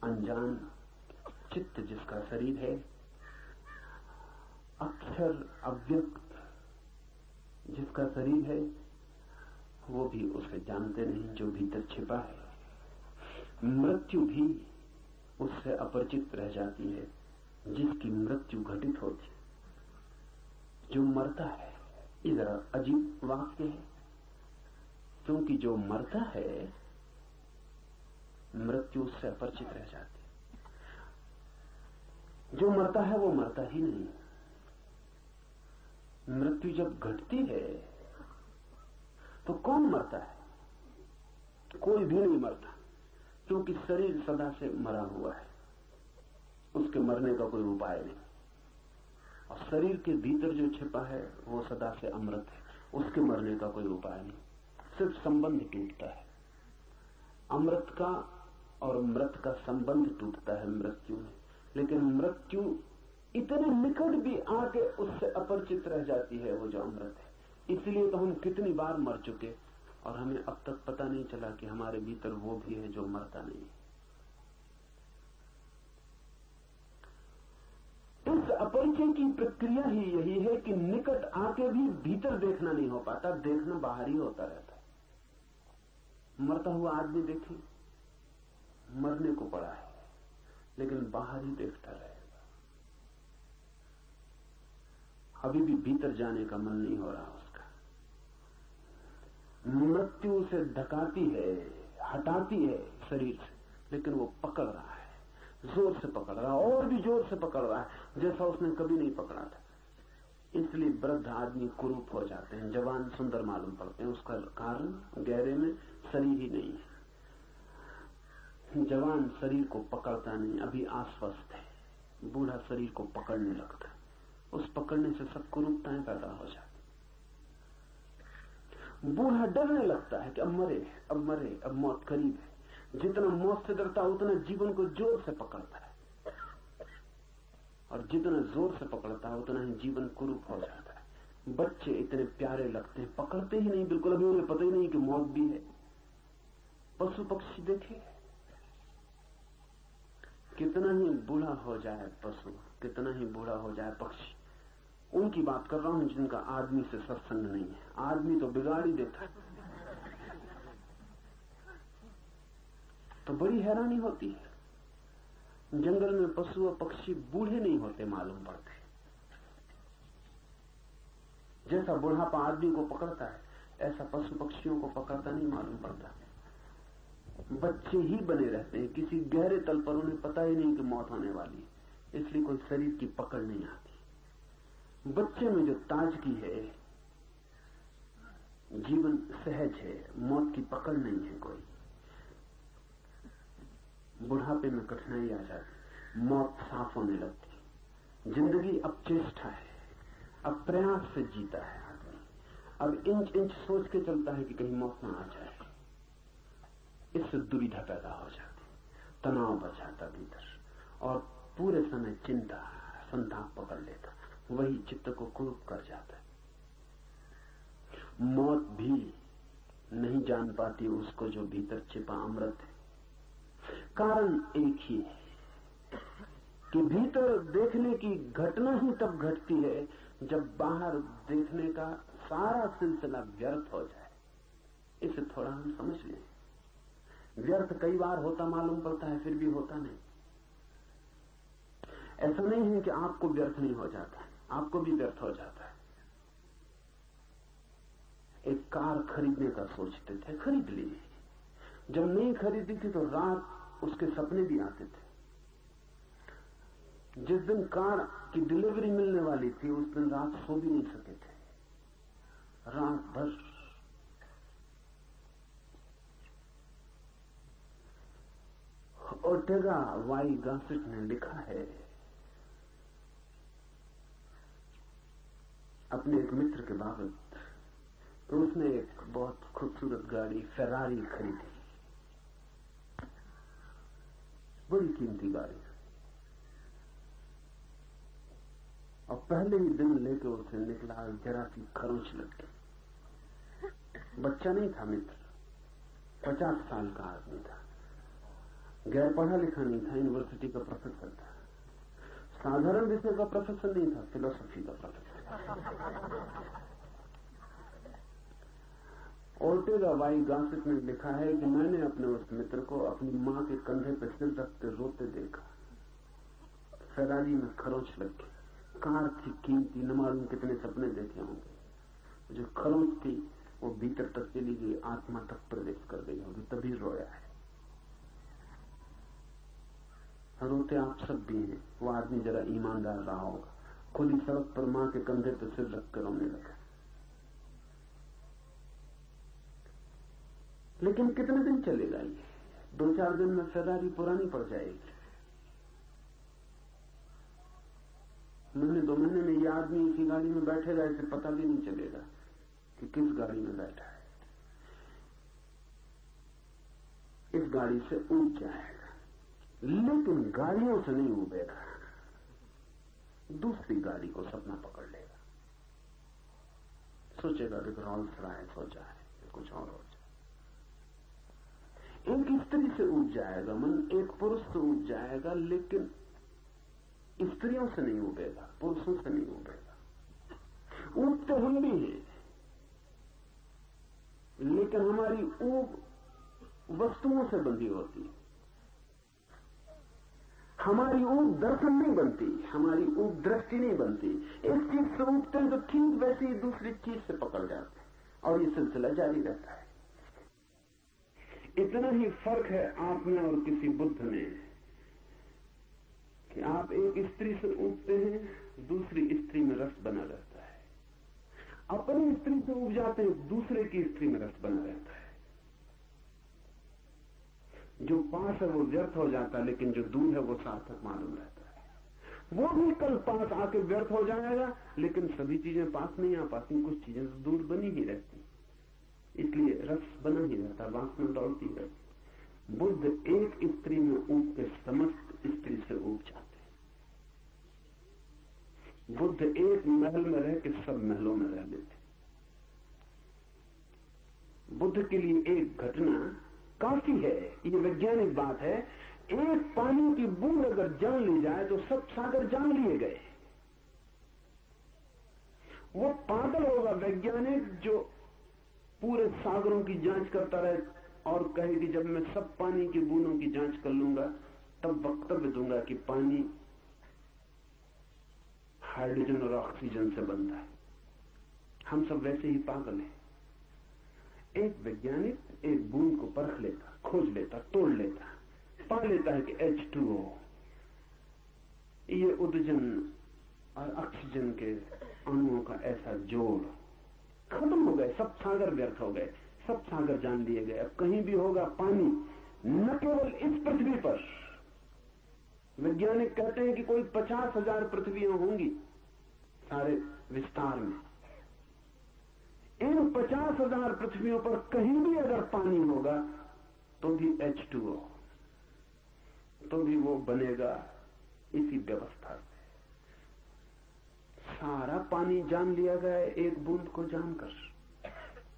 S2: अनजान। चित्त जिसका शरीर है, अक्षर अव्यक्त जिसका शरीर है, वो भी उसे जानते नहीं जो भीतर छिपा है। मृत्यु भी उससे अपरिचित रह जाती है जिसकी मृत्यु घटित होती। जो मरता है, इधर अजीब वाक्य है, क्योंकि जो मरता है मृत्यु उससे अपरिचित रह जाती है। जो मरता है वो मरता ही नहीं। मृत्यु जब घटती है तो कौन मरता है? कोई भी नहीं मरता, क्योंकि शरीर सदा से मरा हुआ है, उसके मरने का कोई उपाय नहीं। और शरीर के भीतर जो छिपा है वो सदा से अमृत है, उसके मरने का कोई उपाय नहीं। सिर्फ संबंध टूटता है, अमृत का और मृत का संबंध टूटता है मृत्यु में। लेकिन मृत्यु इतने निकट भी आके उससे अपरिचित रह जाती है वो जो अमृत है। इसलिए तो हम कितनी बार मर चुके और हमें अब तक पता नहीं चला कि हमारे भीतर वो भी है जो मरता नहीं। इस अपरिचय की प्रक्रिया ही यही है कि निकट आके भी भीतर देखना नहीं हो पाता, देखना बाहर ही होता रहता है। मरता हुआ आदमी देखिए, मरने को पड़ा है लेकिन बाहर ही देखता रहेगा, अभी भी भीतर जाने का मन नहीं हो रहा उसका। मृत्यु उसे धकाती है, हटाती है शरीर से, लेकिन वो पकड़ रहा है, जोर से पकड़ रहा है, और भी जोर से पकड़ रहा है जैसा उसने कभी नहीं पकड़ा था। इसलिए वृद्ध आदमी कुरूप हो जाते हैं, जवान सुंदर मालूम पड़ते हैं। उसका कारण गहरे में शरीर ही नहीं है। जवान शरीर को पकड़ता नहीं, अभी आश्वस्त है। बूढ़ा शरीर को पकड़ने लगता है, उस पकड़ने से सब कुरूपताएं पैदा हो जाती। बूढ़ा डरने लगता है कि अब मरे, अब मरे, अब मौत करीब है। जितना मौत से डरता है उतना जीवन को जोर से पकड़ता है, और जितना जोर से पकड़ता है उतना ही जीवन कुरूप हो जाता है। बच्चे इतने प्यारे लगते हैं, पकड़ते ही नहीं बिल्कुल, अभी उन्हें पता ही नहीं कि मौत भी है। पशु पक्षी देखे, कितना ही बूढ़ा हो जाए पशु, कितना ही बूढ़ा हो जाए पक्षी, उनकी बात कर रहा हूं जिनका आदमी से सत्संग नहीं है। आदमी तो बिगाड़ ही देता है। तो बड़ी हैरानी होती है, जंगल में पशु और पक्षी बूढ़े नहीं होते मालूम पड़ते। जैसा बुढ़ापा आदमी को पकड़ता है ऐसा पशु पक्षियों को पकड़ता नहीं मालूम पड़ता। बच्चे ही बने रहते हैं, किसी गहरे तल पर उन्हें पता ही नहीं कि मौत होने वाली है, इसलिए कोई शरीर की पकड़ नहीं आती। बच्चे में जो ताजगी है, जीवन सहज है, मौत की पकड़ नहीं है कोई। बुढ़ापे में कठिनाई आ जाती, मौत साफ होने लगती। जिंदगी अब चेष्टा है, अब प्रयास से जीता है आदमी, अब इंच इंच सोच के चलता है कि कहीं मौत ना आ जाए। इससे दुविधा पैदा हो जाती, तनाव बचाता भीतर, और पूरे समय चिंता संताप पकड़ लेता, वही चित्त को कुरूप कर जाता है। मौत भी नहीं जान पाती उसको जो भीतर छिपा अमृत है। कारण एक ही है कि भीतर देखने की घटना ही तब घटती है जब बाहर देखने का सारा सिलसिला व्यर्थ हो जाए। इसे थोड़ा हम समझ लें। व्यर्थ कई बार होता मालूम पड़ता है, फिर भी होता नहीं। ऐसा नहीं है कि आपको व्यर्थ नहीं हो जाता, आपको भी व्यर्थ हो जाता है। एक कार खरीदने का सोचते थे, खरीद ली। जब नहीं खरीदी थी तो रात उसके सपने भी आते थे। जिस दिन कार की डिलीवरी मिलने वाली थी उस दिन रात सो भी नहीं सके थे, रात भर। ओर्टेगा वाई गासेट ने लिखा है, अपने एक मित्र के बाबत, तो उसने एक बहुत खूबसूरत गाड़ी फेरारी खरीदी, बड़ी कीमती गाड़ी, और पहले ही दिन लेके उसे निकला, जरा सी खरोंच लग गई। बच्चा नहीं था मित्र, 50 साल का आदमी था, गैर पढ़ा लिखा नहीं था, यूनिवर्सिटी का प्रोफेसर था, साधारण विषय का प्रोफेसर नहीं था, फिलोसफी का प्रोफेसर। ओर्टेगा वाई गासेट ने लिखा है कि मैंने अपने उस मित्र को अपनी मां के कंधे पर सिर रख के रोते देखा। फेरारी में खरोंच लग गई, कार थी कीमती, न मालूम कितने सपने देखे होंगे। जो खरोंच थी वो भीतर तक चली गई, आत्मा तक प्रवेश कर गई होगी, तभी रोया है। रोते आप सब भी हैं। वो आदमी जरा ईमानदार रहा होगा, खुली सड़क पर मां के कंधे पर सिर रख कर रोने लगा। लेकिन कितने दिन चलेगा ये? 2-4 दिन में फेरारी पुरानी पड़ जाएगी। महीने 2 महीने में ये आदमी इसी गाड़ी में बैठेगा, इसे पता भी नहीं चलेगा कि किस गाड़ी में बैठा है। इस गाड़ी से ऊब जाएगा, लेकिन गाड़ियों से नहीं उबेगा, दूसरी गाड़ी को सपना पकड़ लेगा। सोचेगा कि रोल्स रॉयस हो जाए, कुछ और हो जाए। एक स्त्री से उब जाएगा मन, एक पुरुष से उब जाएगा, लेकिन स्त्रियों से नहीं उबेगा, पुरुषों से नहीं उबेगा। ऊब तो हम भी हैं, लेकिन हमारी ऊब वस्तुओं से बंधी होती है। हमारी ऊब दर्शन नहीं बनती, हमारी ऊब दृष्टि नहीं बनती। एक चीज से ऊबते हैं तो ठीक वैसे ही दूसरी चीज से पकड़ जाते हैं, और ये सिलसिला जारी रहता है। इतना ही फर्क है आप में और किसी बुद्ध में कि आप एक स्त्री से ऊबते हैं, दूसरी स्त्री में रस बना रहता है। अपनी स्त्री से ऊब जाते हैं, दूसरे की स्त्री में रस बना रहता है। जो पास है वो व्यर्थ हो जाता है, लेकिन जो दूर है वो सार्थक मालूम रहता है। वो भी कल पास आके व्यर्थ हो जाएगा, लेकिन सभी चीजें पास नहीं आ पाती, कुछ चीजें दूर बनी ही रहती, इसलिए रस बना ही रहता, वासना दौड़ती रहती। बुद्ध एक स्त्री में ऊब के समस्त स्त्री से ऊब जाते हैं। बुद्ध एक महल में रह के सब महलों में रह लेते। बुद्ध के लिए एक घटना काफी है, ये वैज्ञानिक बात है। एक पानी की बूंद अगर जान ली जाए तो सब सागर जान लिए गए। वो पागल होगा वैज्ञानिक जो पूरे सागरों की जांच करता रहे और कहे कि जब मैं सब पानी की बूंदों की जांच कर लूंगा तब वक्तव्य दूंगा कि पानी हाइड्रोजन और ऑक्सीजन से बनता है। हम सब वैसे ही पागल हैं। एक वैज्ञानिक एक बूंद को परख लेता, खोज लेता, तोड़ लेता, पा लेता है कि H2O ये उदजन और ऑक्सीजन के अणुओं का ऐसा जोड़, खत्म हो गए, सब सागर व्यर्थ हो गए, सब सागर जान लिए गए। अब कहीं भी होगा पानी, न केवल इस पृथ्वी पर। वैज्ञानिक कहते हैं कि कोई 50,000 पृथ्वियां होंगी सारे विस्तार में। इन 50,000 पृथ्वियों पर कहीं भी अगर पानी होगा तो भी H2O, तो भी वो बनेगा इसी व्यवस्था से। सारा पानी जान लिया गया एक बूंद को जानकर।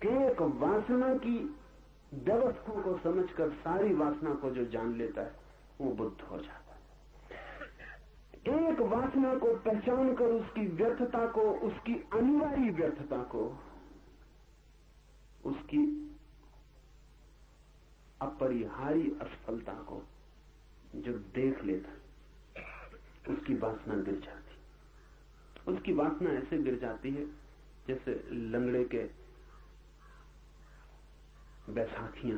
S2: एक वासना की व्यवस्था को समझकर सारी वासना को जो जान लेता है वो बुद्ध हो जाता है। एक वासना को पहचान कर उसकी व्यर्थता को, उसकी अनिवार्य व्यर्थता को, उसकी अपरिहार्य असफलता को जो देख लेता, उसकी वासना गिर जाती। उसकी वासना ऐसे गिर जाती है जैसे लंगड़े के बैसाखियां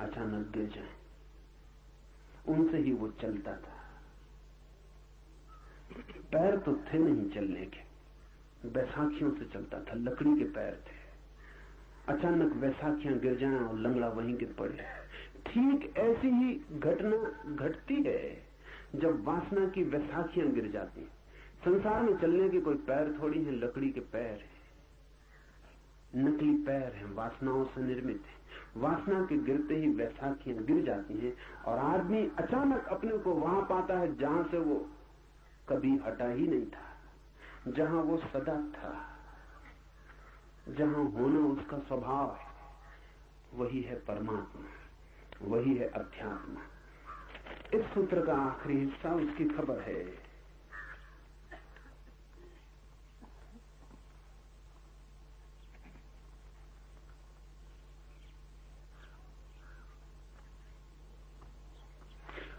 S2: अचानक गिर जाएं। उनसे ही वो चलता था, पैर तो थे नहीं चलने के, बैसाखियों से चलता था, लकड़ी के पैर थे। अचानक बैसाखियां गिर जाएं और लंगड़ा वहीं गिर पड़े। ठीक ऐसी ही घटना घटती है जब वासना की बैसाखियां गिर जाती हैं। संसार में चलने के कोई पैर थोड़ी हैं, लकड़ी के पैर हैं, नकली पैर हैं, वासनाओं से निर्मित हैं। वासना के गिरते ही बैसाखियां गिर जाती हैं और आदमी अचानक अपने को वहां पाता है जहां से वो कभी हटा ही नहीं था, जहां वो सदा था, जहां होना उसका स्वभाव है। वही है परमात्मा, वही है अध्यात्म। इस सूत्र का आखिरी हिस्सा उसकी खबर है।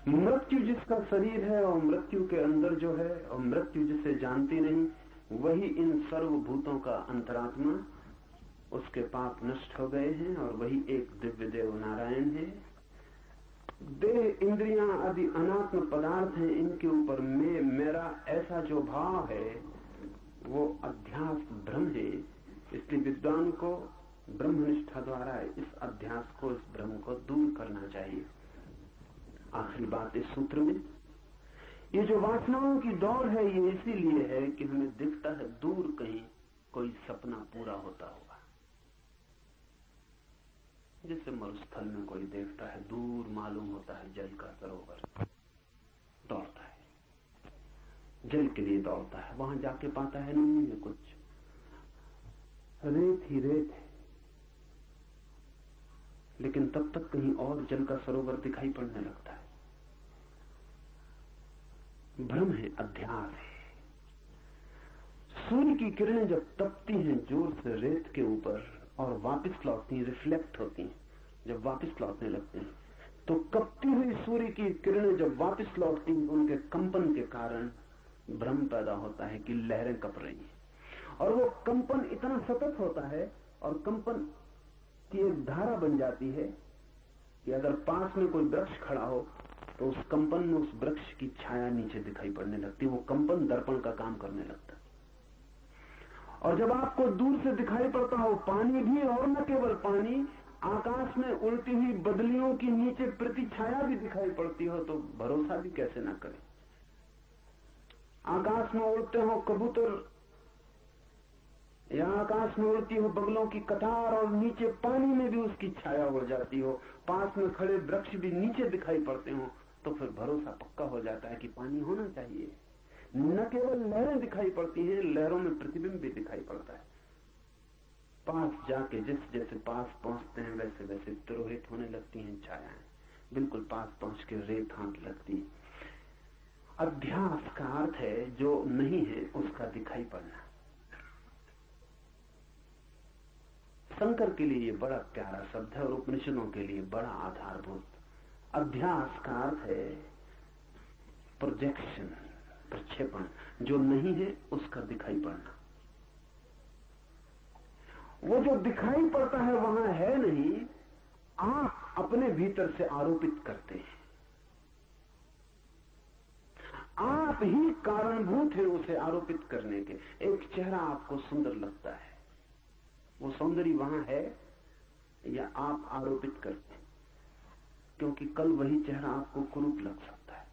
S2: मृत्यु जिसका शरीर है और मृत्यु के अंदर जो है, और मृत्यु जिसे जानती नहीं, वही इन सर्वभूतों का अंतरात्मा। उसके पाप नष्ट हो गए हैं और वही एक दिव्य देव नारायण है। देह, इंद्रियां आदि अनात्म पदार्थ हैं, इनके ऊपर मैं, मेरा ऐसा जो भाव है वो अध्यास भ्रम है। इसलिए विद्वान को ब्रह्मनिष्ठा द्वारा इस अध्यास को, इस भ्रम को दूर करना चाहिए। आखिरी बात इस सूत्र में, ये जो वासनाओं की दौड़ है ये इसीलिए है कि हमें दिखता है दूर कहीं कोई सपना पूरा होता होगा। जैसे मरुस्थल में कोई देखता है, दूर मालूम होता है जल का सरोवर, दौड़ता है, जल के लिए दौड़ता है। वहां जाके पाता है नहीं है कुछ, रेत ही रेत है, लेकिन तब तक कहीं और जल का सरोवर दिखाई पड़ने लगता है। भ्रम है, अध्यास है। सूर्य की किरणें जब तपती हैं जोर से रेत के ऊपर और वापस लौटती हैं, रिफ्लेक्ट होती हैं, जब वापस लौटने लगते हैं, तो कपती हुई सूर्य की किरणें जब वापस लौटती हैं, उनके कंपन के कारण भ्रम पैदा होता है कि लहरें कप रही हैं। और वो कंपन इतना सतत होता है और कंपन की एक धारा बन जाती है कि अगर पास में कोई वृक्ष खड़ा हो तो उस कंपन में उस वृक्ष की छाया नीचे दिखाई पड़ने लगती है। वो कंपन दर्पण का काम करने लगता है। और जब आपको दूर से दिखाई पड़ता हो पानी भी, और न केवल पानी, आकाश में उड़ती हुई बदलियों की नीचे प्रति छाया भी दिखाई पड़ती हो, तो भरोसा भी कैसे ना करें। आकाश में उड़ते हो कबूतर या आकाश में उड़ती हो बगलों की कतार और नीचे पानी में भी उसकी छाया हो जाती हो, पास में खड़े वृक्ष भी नीचे दिखाई पड़ते हो, तो फिर भरोसा पक्का हो जाता है कि पानी होना चाहिए। न केवल लहरें दिखाई पड़ती हैं, लहरों में प्रतिबिंब भी दिखाई पड़ता है। पास जाके जैसे जैसे पास पहुंचते हैं वैसे वैसे तिरोहित होने लगती हैं छायाएं, बिल्कुल पास पहुंच के रेत हाथ लगती है। अध्यास का अर्थ है जो नहीं है उसका दिखाई पड़ना। शंकर के लिए ये बड़ा प्यारा शब्द है और उपनिषदों के लिए बड़ा आधारभूत। अध्यास का अर्थ है प्रोजेक्शन, प्रक्षेपण, जो नहीं है उसका दिखाई पड़ना। वो जो दिखाई पड़ता है वहां है नहीं, आप अपने भीतर से आरोपित करते हैं। आप ही कारणभूत हैं उसे आरोपित करने के। एक चेहरा आपको सुंदर लगता है, वो सौंदर्य वहां है या आप आरोपित करते हैं? क्योंकि कल वही चेहरा आपको कुरूप लग सकता है।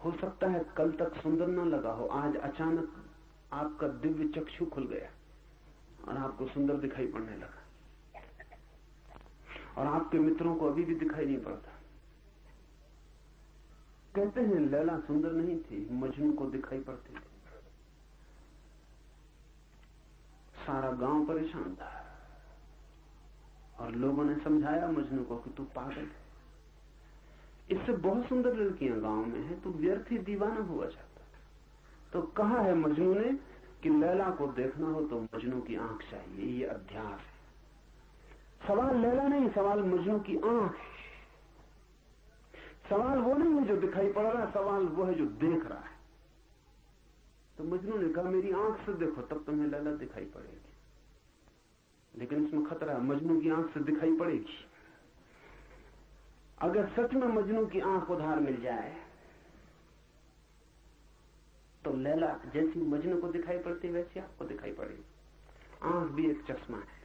S2: हो सकता है कल तक सुंदर न लगा हो, आज अचानक आपका दिव्य चक्षु खुल गया और आपको सुंदर दिखाई पड़ने लगा, और आपके मित्रों को अभी भी दिखाई नहीं पड़ता। कहते हैं लैला सुंदर नहीं थी, मजनू को दिखाई पड़ती थी। सारा गांव परेशान था और लोगों ने समझाया मजनू को कि तू पागल है, इससे बहुत सुंदर लड़कियां गांव में हैं, तू व्यर्थ ही दीवाना हुआ जाता। तो कहा है मजनू ने कि लैला को देखना हो तो मजनू की आंख चाहिए, ये अध्यास है। सवाल लैला नहीं, सवाल मजनू की आंख है। सवाल वो नहीं है जो दिखाई पड़ रहा है, सवाल वो है जो देख रहा है। तो मजनू ने कहा मेरी आंख से देखो तब तुम्हें लैला दिखाई पड़ेगी। लेकिन इसमें खतरा है, मजनू की आंख से दिखाई पड़ेगी। अगर सच में मजनू की आंख उधार मिल जाए तो लैला जैसी मजनू को दिखाई पड़ती वैसी आपको दिखाई पड़ेगी। आंख भी एक चश्मा है,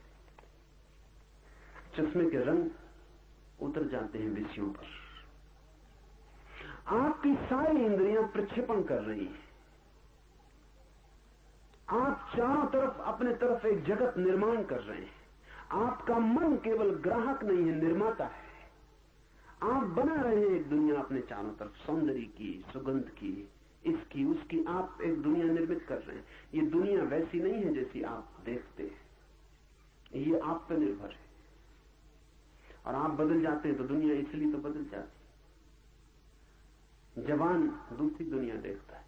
S2: चश्मे के रंग उतर जाते हैं विषयों पर। आपकी सारी इंद्रियां प्रक्षेपण कर रही हैं, आप चारों तरफ अपने तरफ एक जगत निर्माण कर रहे हैं। आपका मन केवल ग्राहक नहीं है, निर्माता है। आप बना रहे हैं एक दुनिया अपने चारों तरफ, सौंदर्य की, सुगंध की, इसकी उसकी, आप एक दुनिया निर्मित कर रहे हैं। ये दुनिया वैसी नहीं है जैसी आप देखते हैं, ये आप पर निर्भर है। और आप बदल जाते हैं तो दुनिया इसलिए तो बदल जाती है। जवान दूसरी दुनिया देखता है,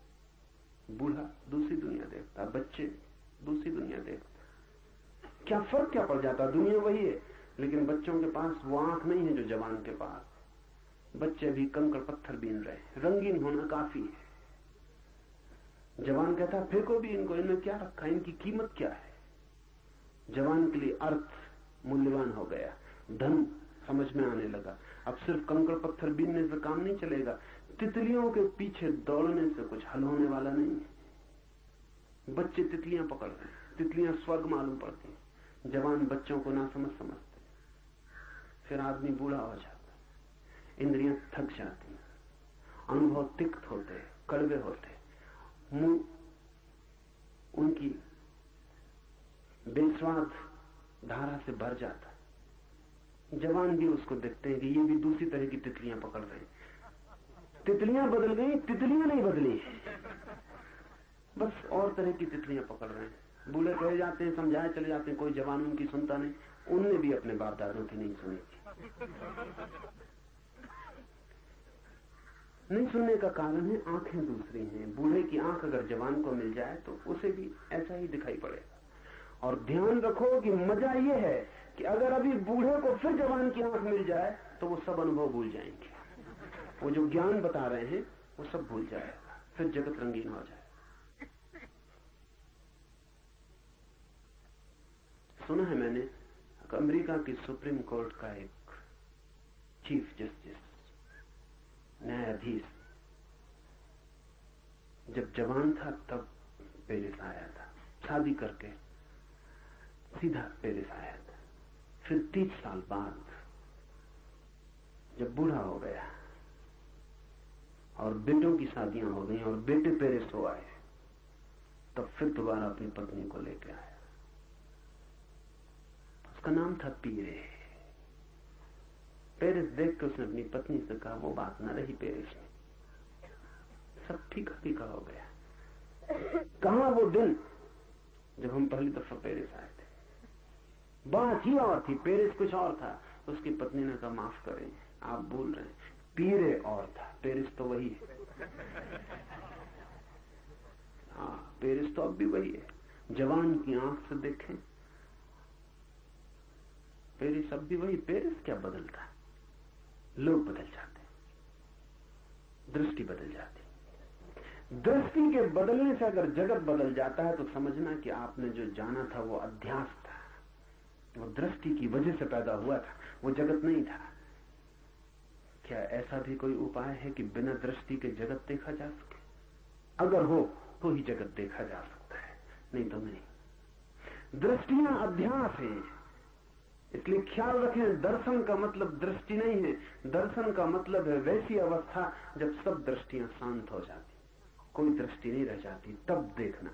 S2: बूढ़ा दूसरी दुनिया देखता है, बच्चे दूसरी दुनिया देखते हैं। क्या फर्क क्या पड़ जाता है? दुनिया वही है, लेकिन बच्चों के पास वो आंख नहीं है जो जवान के पास। बच्चे भी कंकड़ पत्थर बीन रहे हैं, रंगीन होना काफी है। जवान कहता है फेंको भी इनको, इनमें क्या रखा है, इनकी कीमत क्या है। जवान के लिए अर्थ मूल्यवान हो गया, धन समझ में आने लगा। अब सिर्फ कंकड़ पत्थर बीनने से काम नहीं चलेगा, तितलियों के पीछे दौड़ने से कुछ हल होने वाला नहीं है। बच्चे तितलियां पकड़ रहे हैं, तितलियां स्वर्ग मालूम पड़ती हैं, जवान बच्चों को ना समझते। फिर आदमी बूढ़ा हो जाता, इंद्रियां थक जाती, अनुभव तिक्त होते, कड़वे होते, मुंह उनकी बेस्वाद धारा से भर जाता। जवान भी उसको देखते हैं कि ये भी दूसरी तरह की तितलियां पकड़ रहे हैं। तितलियां बदल गई, तितलियां नहीं बदली, बस और तरह की तितलियां पकड़ रहे हैं। बूढ़े कहे जाते हैं, समझाए चले जाते हैं, कोई जवान उनकी सुनता नहीं। उनने भी अपने बाप दादों की नहीं सुनी थी। नहीं सुनने का कारण है आंखें दूसरी हैं। बूढ़े की आंख अगर जवान को मिल जाए तो उसे भी ऐसा ही दिखाई पड़ेगा। और ध्यान रखो कि मजा यह है कि अगर अभी बूढ़े को फिर जवान की आंख मिल जाए तो वो सब अनुभव भूल जाएंगे, वो जो ज्ञान बता रहे हैं वो सब भूल जाएगा, फिर जगत रंगीन हो जाए। सुना है मैंने अमेरिका की सुप्रीम कोर्ट का एक चीफ जस्टिस, न्यायाधीश, जब जवान था तब पेरिस आया था, शादी करके सीधा पेरिस आया था। फिर 30 साल बाद जब बूढ़ा हो गया और बेटों की शादियां हो गई और बेटे पेरिस हो आए, तब फिर दोबारा अपनी पत्नी को लेकर आया। उसका नाम था पीरे। पेरिस देख के उसने अपनी पत्नी से कहा वो बात न रही पेरिस में, सब फीका फीका हो गया। कहां वो दिन जब हम पहली दफा पेरिस आए थे, बात ही और थी, पेरिस कुछ और था। उसकी पत्नी ने कहा माफ करें आप भूल रहे हैं, पीरे और था, पेरिस तो वही है। हाँ, पेरिस तो अब भी वही है। जवान की आंख से देखें, पेरिस अब भी वही। पेरिस क्या बदलता है, लोग बदल जाते, दृष्टि बदल जाती। दृष्टि के बदलने से अगर जगत बदल जाता है तो समझना कि आपने जो जाना था वो अध्यास था, वो दृष्टि की वजह से पैदा हुआ था, वो जगत नहीं था। क्या ऐसा भी कोई उपाय है कि बिना दृष्टि के जगत देखा जा सके? अगर हो तो ही जगत देखा जा सकता है, नहीं तो नहीं। दृष्टियां अध्यास है, इसलिए ख्याल रखें, दर्शन का मतलब दृष्टि नहीं है। दर्शन का मतलब है वैसी अवस्था जब सब दृष्टियां शांत हो जाती, कोई दृष्टि नहीं रह जाती, तब देखना।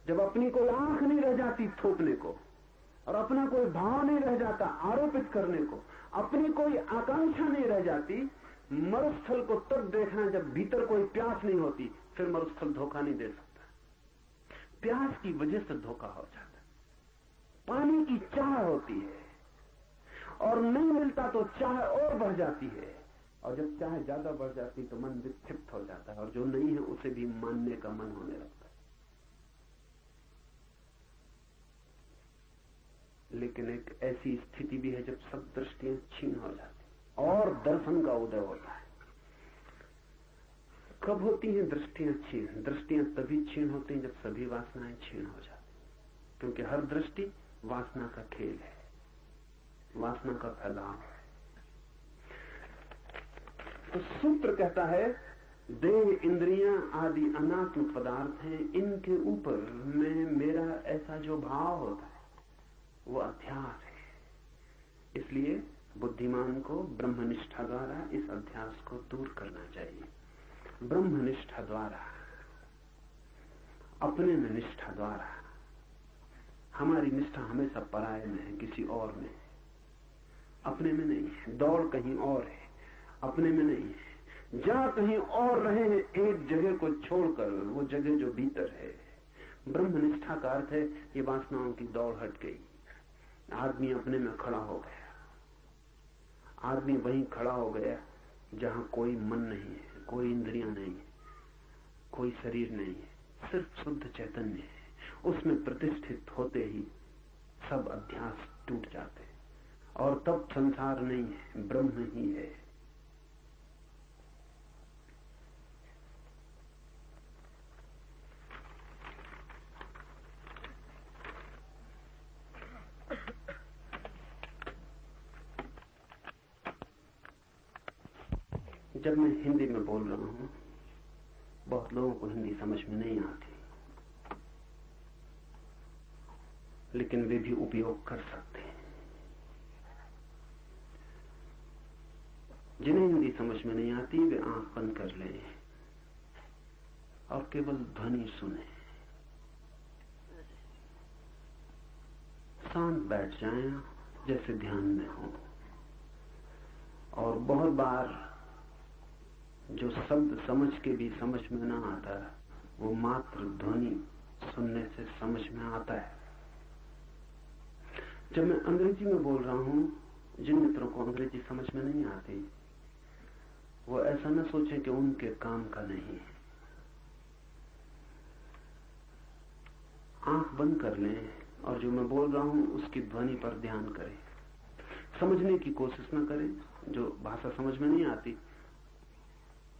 S2: जब अपनी कोई आंख नहीं रह जाती थोपने को, और अपना कोई भाव नहीं रह जाता आरोपित करने को, अपनी कोई आकांक्षा नहीं रह जाती, मरुस्थल को तब देखना जब भीतर कोई प्यास नहीं होती। फिर मरुस्थल धोखा नहीं दे सकता। प्यास की वजह से धोखा हो जाता। पानी की चाह होती है और नहीं मिलता तो चाह और बढ़ जाती है, और जब चाह ज्यादा बढ़ जाती तो मन विक्षिप्त हो जाता है, और जो नहीं है उसे भी मानने का मन होने लगता है। लेकिन एक ऐसी स्थिति भी है जब सब दृष्टियां छीन हो जाती और दर्शन का उदय होता है। कब होती हैं दृष्टियां छीन? दृष्टियां तभी छीन होती हैं जब सभी वासनाएं छीन हो जाती, क्योंकि हर दृष्टि वासना का खेल है, वासना का फैलाव है। तो सूत्र कहता है, देह, इंद्रियां आदि अनात्म पदार्थ हैं, इनके ऊपर में मेरा ऐसा जो भाव होता है वो अध्यास है। इसलिए बुद्धिमान को ब्रह्मनिष्ठा द्वारा इस अध्यास को दूर करना चाहिए। ब्रह्मनिष्ठा द्वारा, अपने में निष्ठा द्वारा। हमारी निष्ठा हमेशा पराये में है, किसी और में, अपने में नहीं है। दौड़ कहीं और है, अपने में नहीं है। जहां कहीं और रहे हैं एक जगह को छोड़कर, वो जगह जो भीतर है। ब्रह्मनिष्ठा का अर्थ है ये वासनाओं की दौड़ हट गई, आदमी अपने में खड़ा हो गया। आदमी वहीं खड़ा हो गया जहां कोई मन नहीं है, कोई इंद्रियां नहीं है, कोई शरीर नहीं है, सिर्फ शुद्ध चैतन्य है। उसमें प्रतिष्ठित होते ही सब अध्यास टूट जाते, और तब संसार नहीं है, ब्रह्म ही है। जब मैं हिंदी में बोल रहा हूं, बहुत लोगों को हिंदी समझ में नहीं आती, लेकिन वे भी उपयोग कर सकते हैं। जिन्हें हिंदी समझ में नहीं आती वे आंख बंद कर लें और केवल ध्वनि सुने, शांत बैठ जाएं जैसे ध्यान में हो। और बहुत बार जो शब्द समझ के भी समझ में ना आता, वो मात्र ध्वनि सुनने से समझ में आता है। जब मैं अंग्रेजी में बोल रहा हूं, जिन मित्रों को अंग्रेजी समझ में नहीं आती वो ऐसा न सोचें कि उनके काम का नहीं है। आंख बंद कर लें और जो मैं बोल रहा हूं उसकी ध्वनि पर ध्यान करें। समझने की कोशिश न करें, जो भाषा समझ में नहीं आती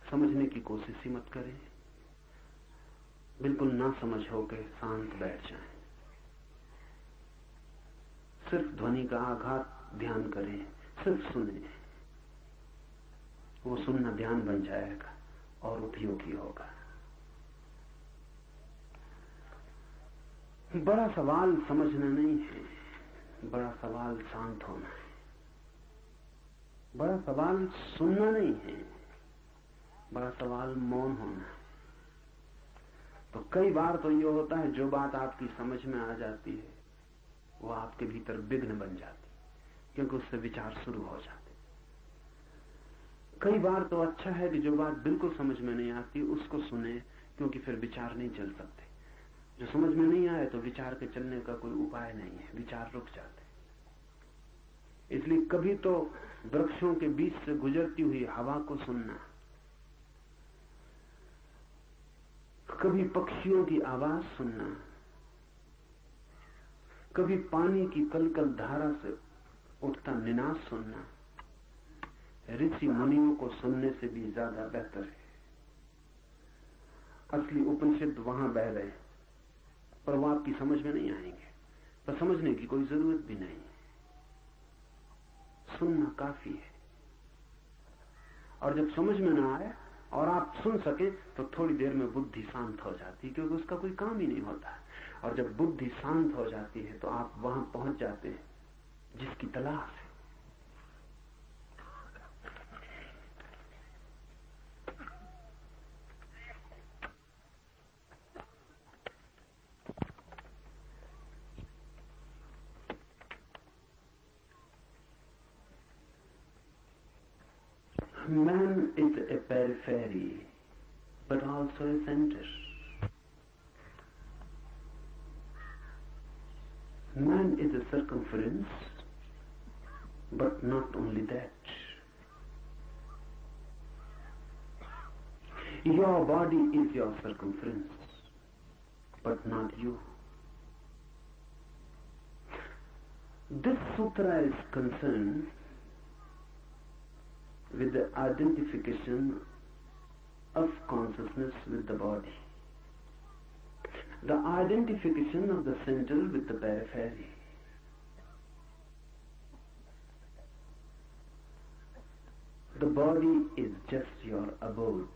S2: समझने की कोशिश ही मत करें। बिल्कुल ना समझ होकर शांत बैठ जाएं, सिर्फ ध्वनि का आघात ध्यान करें, सिर्फ सुने। वो सुनना ध्यान बन जाएगा और उपयोगी होगा। बड़ा सवाल समझना नहीं है, बड़ा सवाल शांत होना है। बड़ा सवाल सुनना नहीं है, बड़ा सवाल मौन होना है। तो कई बार तो ये होता है जो बात आपकी समझ में आ जाती है वो आपके भीतर विघ्न बन जाती, क्योंकि उससे विचार शुरू हो जाते। कई बार तो अच्छा है कि जो बात बिल्कुल समझ में नहीं आती उसको सुने, क्योंकि फिर विचार नहीं चल सकते। जो समझ में नहीं आए तो विचार के चलने का कोई उपाय नहीं है, विचार रुक जाते। इसलिए कभी तो वृक्षों के बीच से गुजरती हुई हवा को सुनना, कभी पक्षियों की आवाज सुनना, कभी पानी की कलकल धारा से उठता निनाद सुनना ऋषि मुनियों को सुनने से भी ज्यादा बेहतर है। असली उपनिषद वहां बह रहे हैं, पर वो आपकी समझ में नहीं आएंगे, पर समझने की कोई जरूरत भी नहीं, सुनना काफी है। और जब समझ में ना आए और आप सुन सके तो थोड़ी देर में बुद्धि शांत हो जाती है, क्योंकि उसका कोई काम ही नहीं होता। और जब बुद्धि शांत हो जाती है तो आप वहां पहुंच जाते हैं जिसकी तलाश है। Man is a periphery, but also a center. Man is a circumference, but not only that. Your body is your circumference, but not you. This sutra is concerned with the identification of consciousness with the body, the identification of the center with the periphery. The body is just your abode,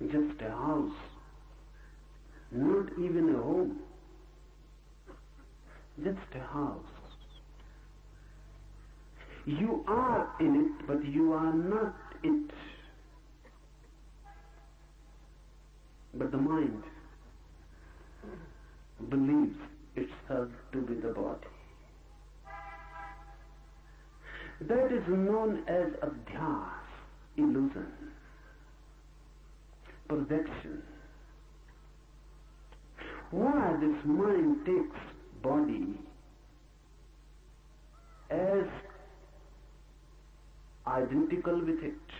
S2: just a house, not even a home, just a house. You are in it, but you are not it. But the mind believes itself to be the body. That is known as adhyas, illusion, projection. Why this mind takes body as identical with it,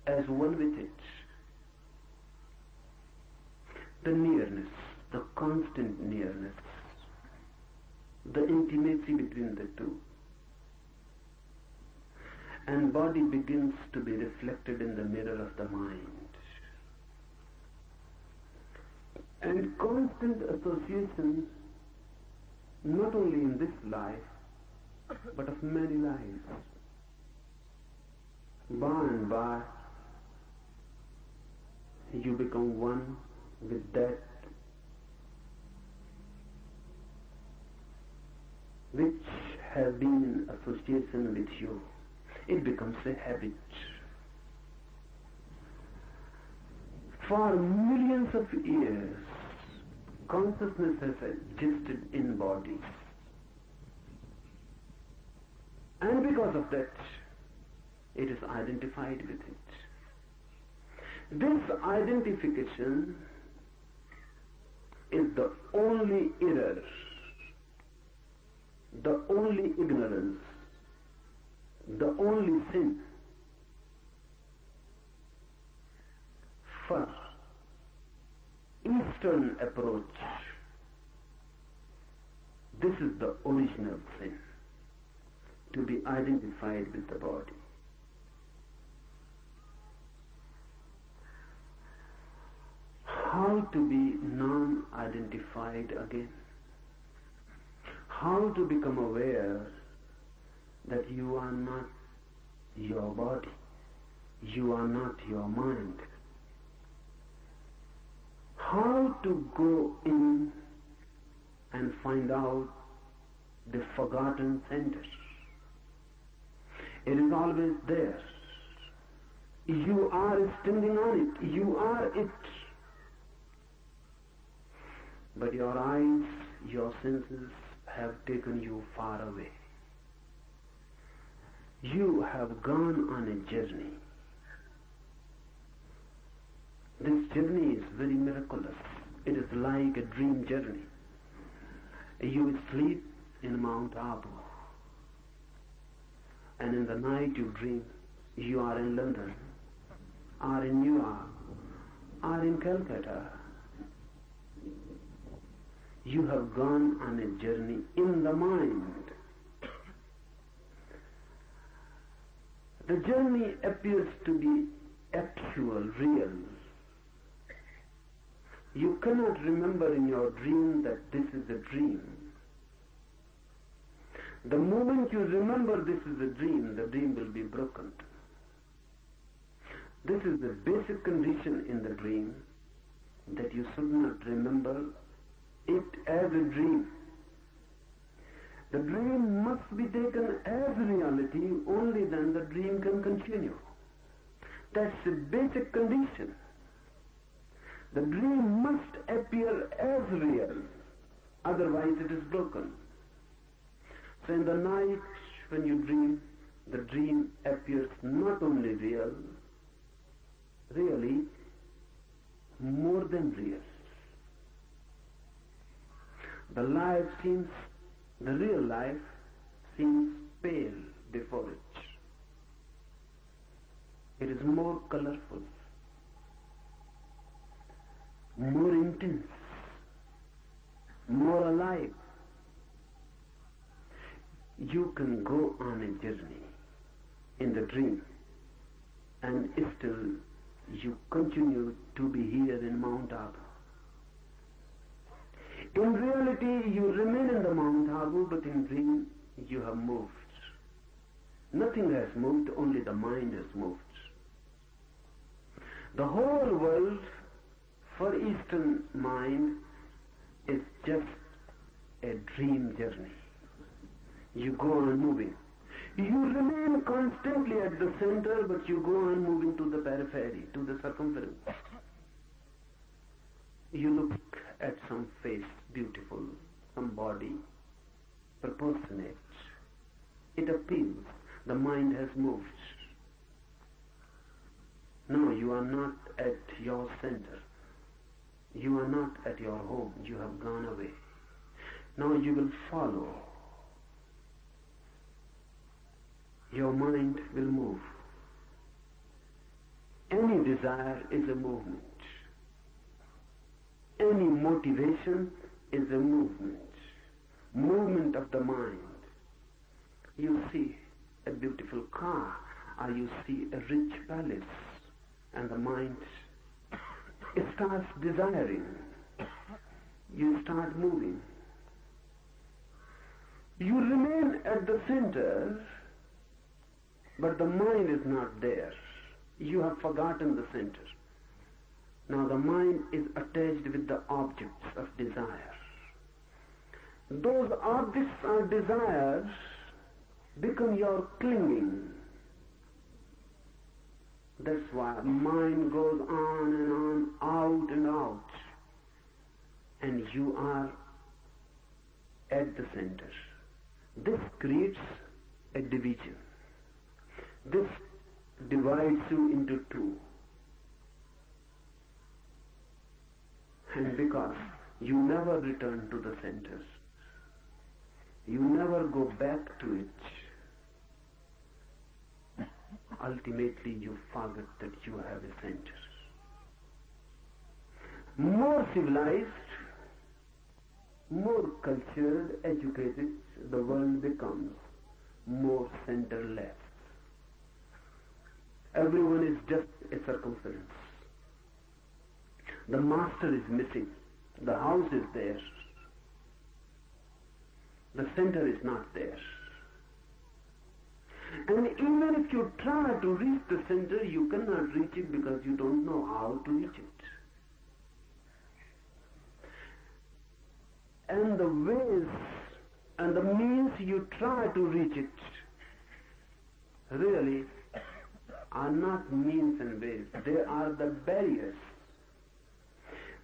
S2: as one with it. The nearness, the constant nearness, the intimacy between the two. And body begins to be reflected in the mirror of the mind. And constant association, not only in this life, but of many lives. By and by, you become one with that which has been in association with you. It becomes a habit. For millions of years, consciousness has existed in bodies. And because of that, it is identified with it. This identification is the only error, the only ignorance, the only sin for Eastern approach. This is the original sin, to be identified with the body. How to be non-identified again? How to become aware that you are not your body, you are not your mind. How to go in and find out the forgotten center. It is always there. You are standing on it, you are it. But your eyes, your senses have taken you far away. You have gone on a journey. This journey is very miraculous. It is like a dream journey. You sleep in Mount Abu, and in the night you dream you are in London, or in New York, or in Calcutta. You have gone on a journey in the mind. The journey appears to be actual, real, You cannot remember in your dream that this is a dream. The moment you remember this is a dream, the dream will be broken. This is the basic condition in the dream, that you should not remember it as a dream. The dream must be taken as reality, only then the dream can continue. That's the basic condition. The dream must appear as real, otherwise it is broken. So in the night when you dream, the dream appears not only real, really more than real. The real life seems pale before it. It is more colorful, more intense, more alive. You can go on a journey in the dream and still you continue to be here in Mount Abu. In reality, you remain in the Mount Abu, but in dream you have moved. Nothing has moved, only the mind has moved. The whole world for Eastern mind is just a dream journey. You go on moving. You remain constantly at the center, but you go on moving to the periphery, to the circumference. You look at some face, beautiful, some body, proportionate. It appeals. The mind has moved. No, you are not at your center. You are not at your home. You have gone away. Now you will follow. Your mind will move. Any desire is a movement. Any motivation is a movement. Movement of the mind. You see a beautiful car, or you see a rich palace, and the mind starts desiring. You start moving. You remain at the center, but the mind is not there. You have forgotten the center. Now the mind is attached with the objects of desire. Those objects or desires become your clinging. That's why mind goes on and on, out and out. And you are at the center. This creates a division. This divides you into two. And because you never return to the center, you never go back to it, ultimately you forget that you have a center. More civilized, more cultured, educated the world becomes, more centerless. Everyone is just a circumference. The master is missing. The house is there. The center is not there. And even if you try to reach the center, you cannot reach it because you don't know how to reach it. And the ways and the means you try to reach it really are not means and ways. They are the barriers.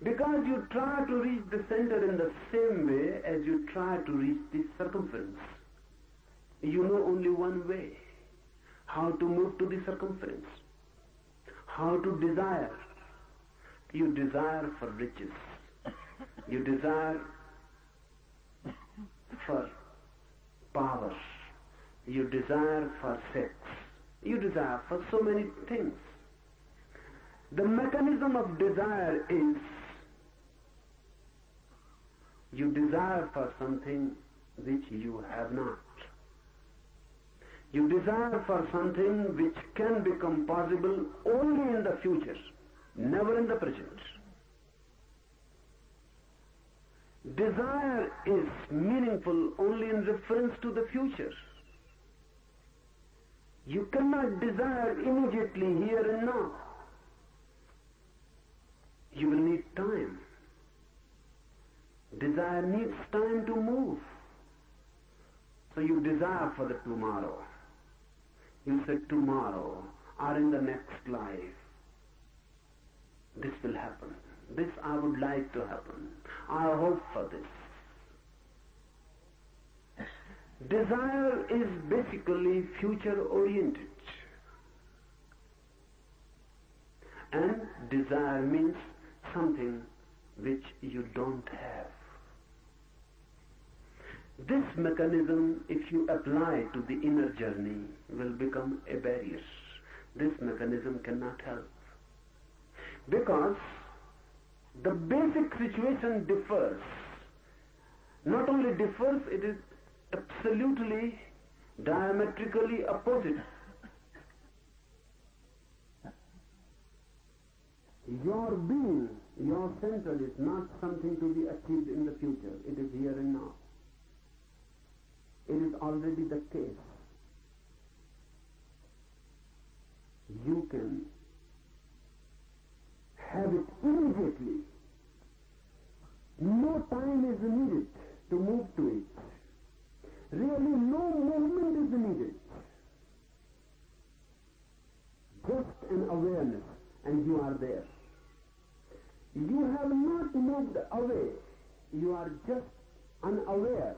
S2: Because you try to reach the center in the same way as you try to reach the circumference. You know only one way. How to move to the circumference. How to desire. You desire for riches. You desire for power. You desire for sex. You desire for so many things. The mechanism of desire is you desire for something which you have not. You desire for something which can become possible only in the future, never in the present. Desire is meaningful only in reference to the future. You cannot desire immediately here and now. You will need time. Desire needs time to move. So you desire for the tomorrow. You say tomorrow or in the next life, this will happen. This I would like to happen. I hope for this. Desire is basically future oriented. And desire means something which you don't have. This mechanism, if you apply to the inner journey, will become a barrier. This mechanism cannot help. Because the basic situation differs. Not only differs, it is absolutely diametrically opposite. Your being, your center is not something to be achieved in the future. It is here and now. It is already the case. You can have it immediately. No time is needed to move to it. Really, no movement is needed. Just an awareness, and you are there. You have not moved away. You are just unaware.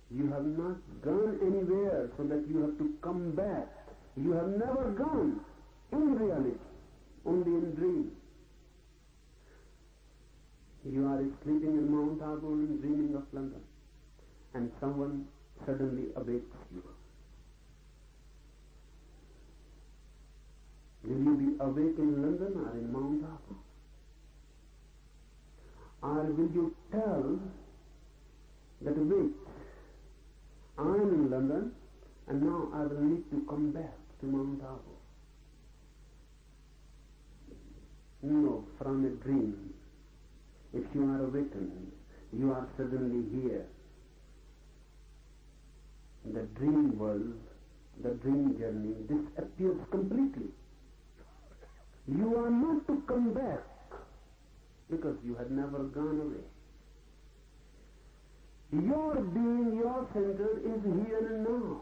S2: You have not gone anywhere so that you have to come back. You have never gone in reality, only in dream. You are sleeping in Mount Auburn dreaming of London, and someone suddenly awakes you. Will you be awake in London or in Mount Auburn? Or will you tell that, wait, I am in London and now I will need to come back to Mount Auburn? No, from a dream. If you are awakened, you are suddenly here. The dream world, the dream journey disappears completely. You are not to come back because you had never gone away. Your being, your center is here and now.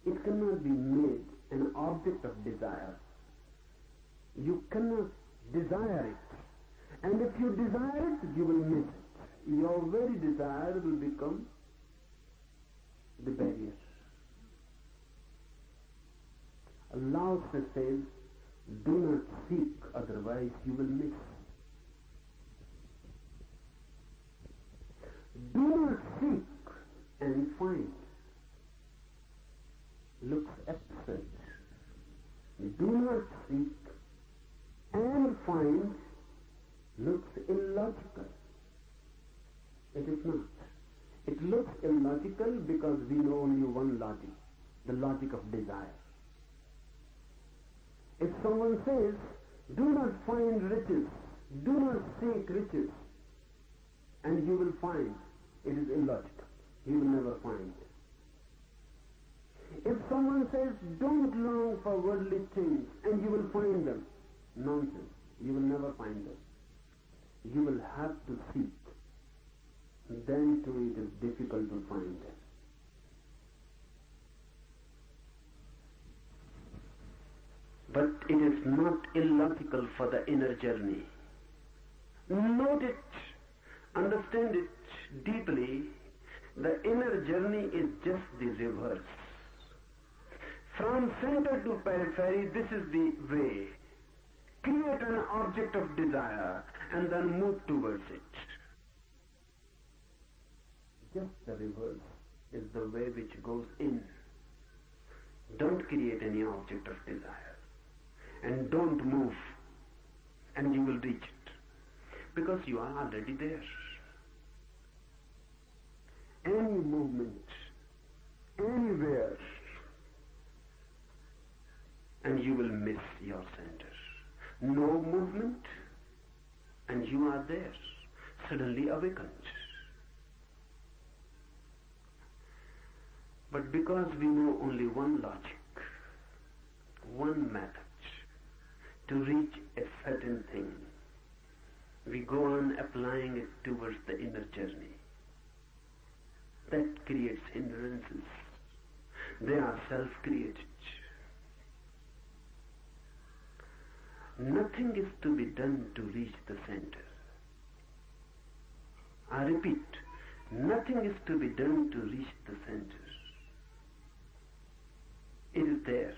S2: It cannot be made an object of desire. You cannot desire it. And if you desire it, you will miss it. Your very desire will become the barrier. Allah says, do not seek, otherwise you will miss. Do not seek and find. Looks absurd. Do not seek and find looks illogical. It is not. It looks illogical because we know only one logic, the logic of desire. If someone says, do not find riches, do not seek riches, and you will find, it is illogical. You will never find. If someone says, don't long for worldly things, and you will find them, nonsense. You will never find them. You will have to seek. Then too it is difficult to find them. But it is not illogical for the inner journey. Note it, understand it deeply. The inner journey is just the reverse. From center to periphery, this is the way. Create an object of desire and then move towards it. Just the reverse is the way which goes in. Don't create any object of desire. And don't move. And you will reach it. Because you are already there. Any movement, anywhere, and you will miss your center. no movement, and you are there, suddenly awakened. But because we know only one logic, one method to reach a certain thing, we go on applying it towards the inner journey. That creates hindrances. They are self-created. Nothing is to be done to reach the center. I repeat, nothing is to be done to reach the center. It is there.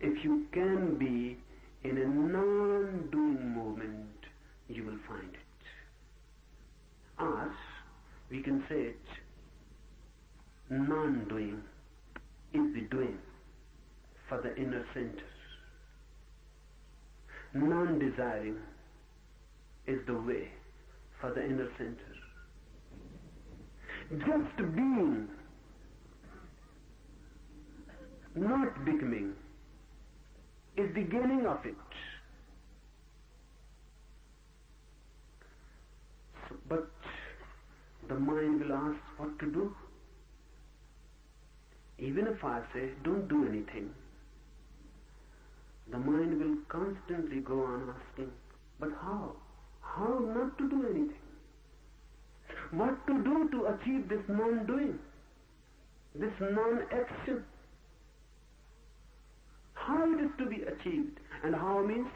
S2: If you can be in a non-doing movement, you will find it. Or, we can say it, non-doing is the doing for the inner center. Non-desiring is the way for the inner center. Just being, not becoming, is the beginning of it. But the mind will ask what to do. Even if I say, don't do anything, the mind will constantly go on asking, but how? How not to do anything? What to do to achieve this non-doing, this non-action? How it is to be achieved? And how means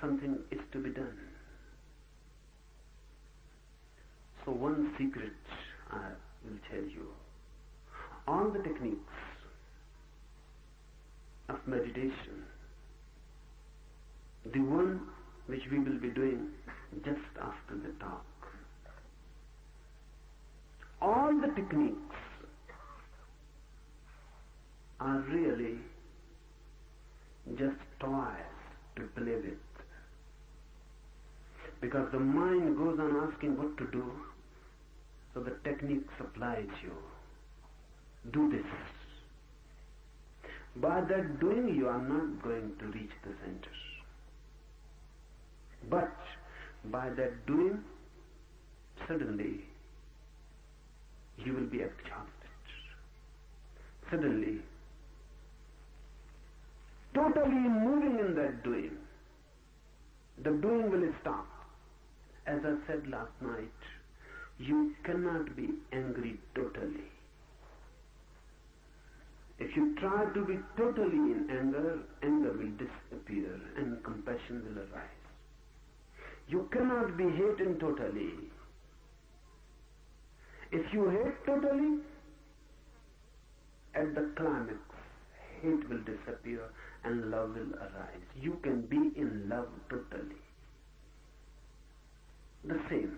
S2: something is to be done. So one secret I will tell you. All the techniques of meditation, the one which we will be doing just after the talk, all the techniques are really just toys to play with. Because the mind goes on asking what to do, so the technique supplies you. Do this. By that doing, you are not going to reach the center. But by that doing, suddenly you will be exhausted. Suddenly, totally moving in that doing, the doing will stop. As I said last night, you cannot be angry totally. If you try to be totally in anger, anger will disappear and compassion will arise. You cannot be hating totally. If you hate totally, at the climax, hate will disappear and love will arise. You can be in love totally. The same.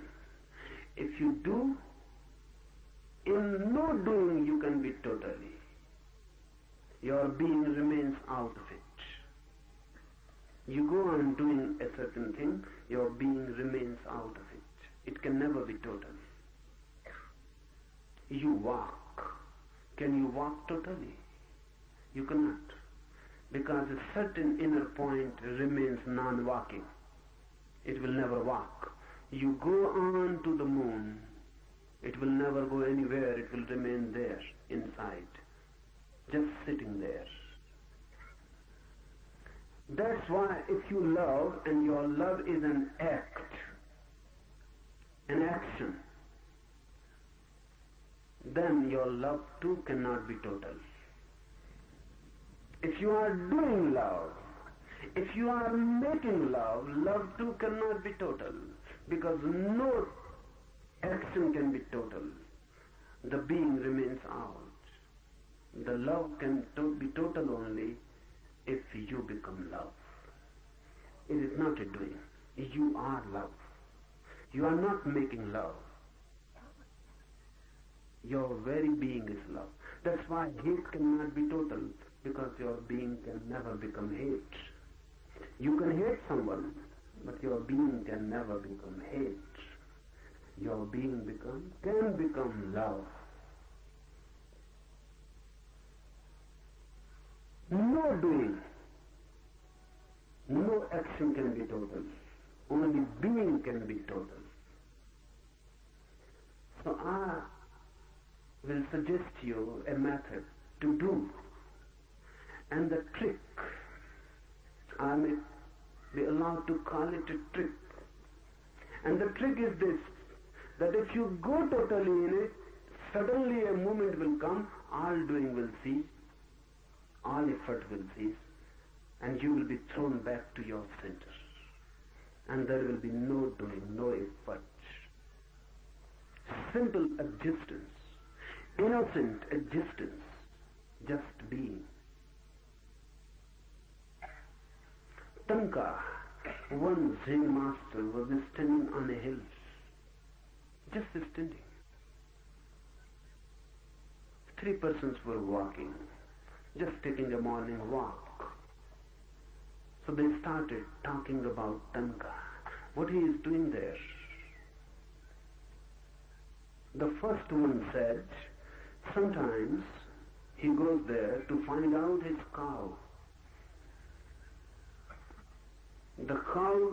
S2: If you do, in no doing you can be totally. Your being remains out of it. You go on doing a certain thing, your being remains out of it. It can never be total. You walk. Can you walk totally? You cannot. Because a certain inner point remains non-walking. It will never walk. You go on to the moon, it will never go anywhere, it will remain there, inside, just sitting there. That's why if you love, and your love is an act, an action, then your love too cannot be total. If you are doing love, if you are making love, love too cannot be total. Because no action can be total. The being remains out. The love can be total only if you become love. It is not a doing. You are love. You are not making love. Your very being is love. That's why hate cannot be total, because your being can never become hate. You can hate someone, but your being can never become hate. Your being can become love. No doing No action can be total. Only being can be total. So I will suggest you a method to do. And the trick, I may be allowed to call it a trick. And the trick is this, that if you go totally in it, suddenly a moment will come, all doing will cease, all effort will cease, and you will be thrown back to your center. And there will be no doing, no effort. Simple existence, innocent existence, just being. Tanka, one Zen master, was standing on a hill, just standing. 3 persons were walking, just taking a morning walk. So they started talking about Tanka, what he is doing there. The first one said, sometimes he goes there to find out his cow. The cow,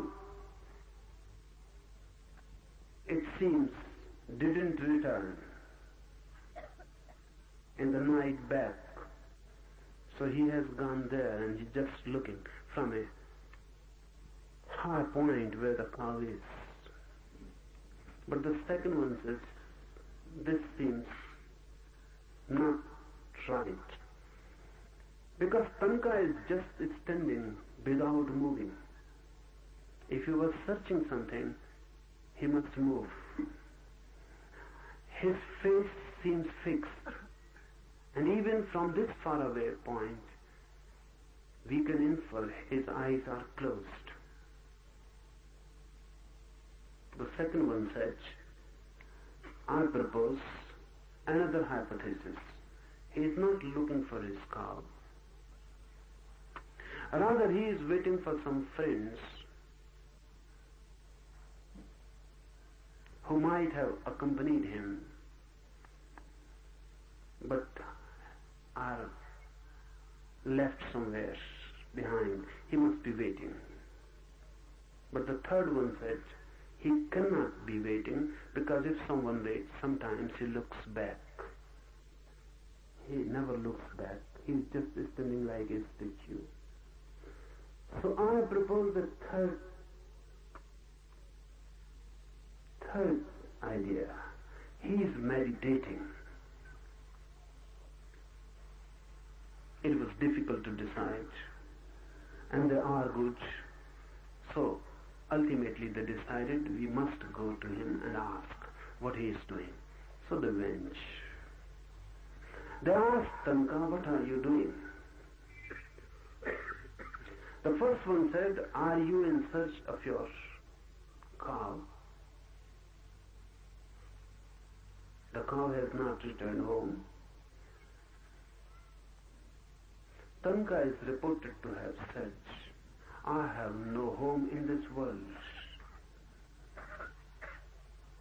S2: it seems, didn't return in the night back. So he has gone there and he's just looking from a high point where the cow is. But the second one says, this seems not right. Because Tanka is just standing without moving. If he was searching something, he must move. His face seems fixed. And even from this faraway point, we can infer his eyes are closed. The second one said, I propose another hypothesis. He is not looking for his cow. Rather, he is waiting for some friends who might have accompanied him, but are left somewhere behind. He must be waiting. But the third one said, he cannot be waiting, because if someone waits, sometimes he looks back. He never looks back. He's just standing like a statue. So I propose the third idea. He is meditating. It was difficult to decide, and they argued. So ultimately they decided we must go to him and ask what he is doing. So they went. They asked Tanka, what are you doing? The first one said, are you in search of your cow? The cow has not returned home. Tanka is reported to have said, I have no home in this world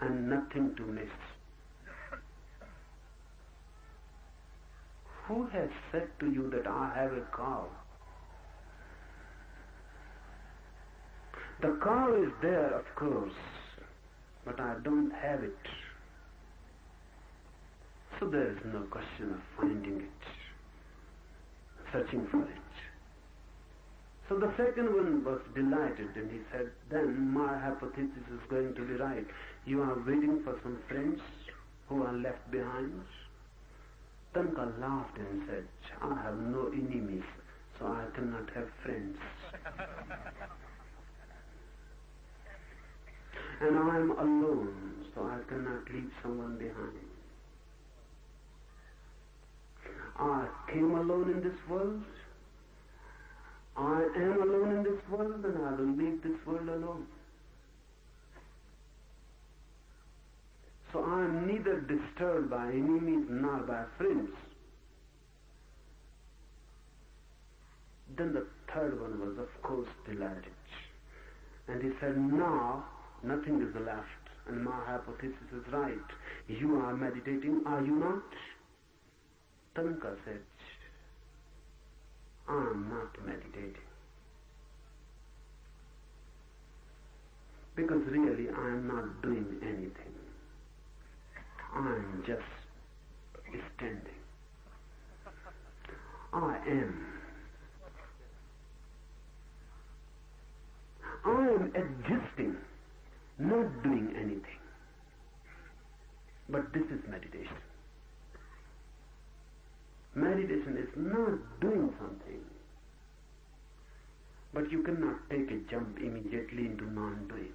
S2: and nothing to miss. Who has said to you that I have a cow? The cow is there, of course, but I don't have it. So there is no question of finding it, searching for it. So the second one was delighted, and he said, then my hypothesis is going to be right. You are waiting for some friends who are left behind? Tanka laughed and said, I have no enemies, so I cannot have friends. And I am alone, so I cannot leave someone behind. I came alone in this world. I am alone in this world, and I will leave this world alone. So I am neither disturbed by enemies nor by friends. Then the third one was, of course, delighted. And he said, now nothing is left, and my hypothesis is right. You are meditating, are you not? Tanka said, I am not meditating. Because really I am not doing anything. I am just standing. I am. I am existing, not doing anything. But this is meditation. Meditation is not doing something. But you cannot take a jump immediately into non-doing.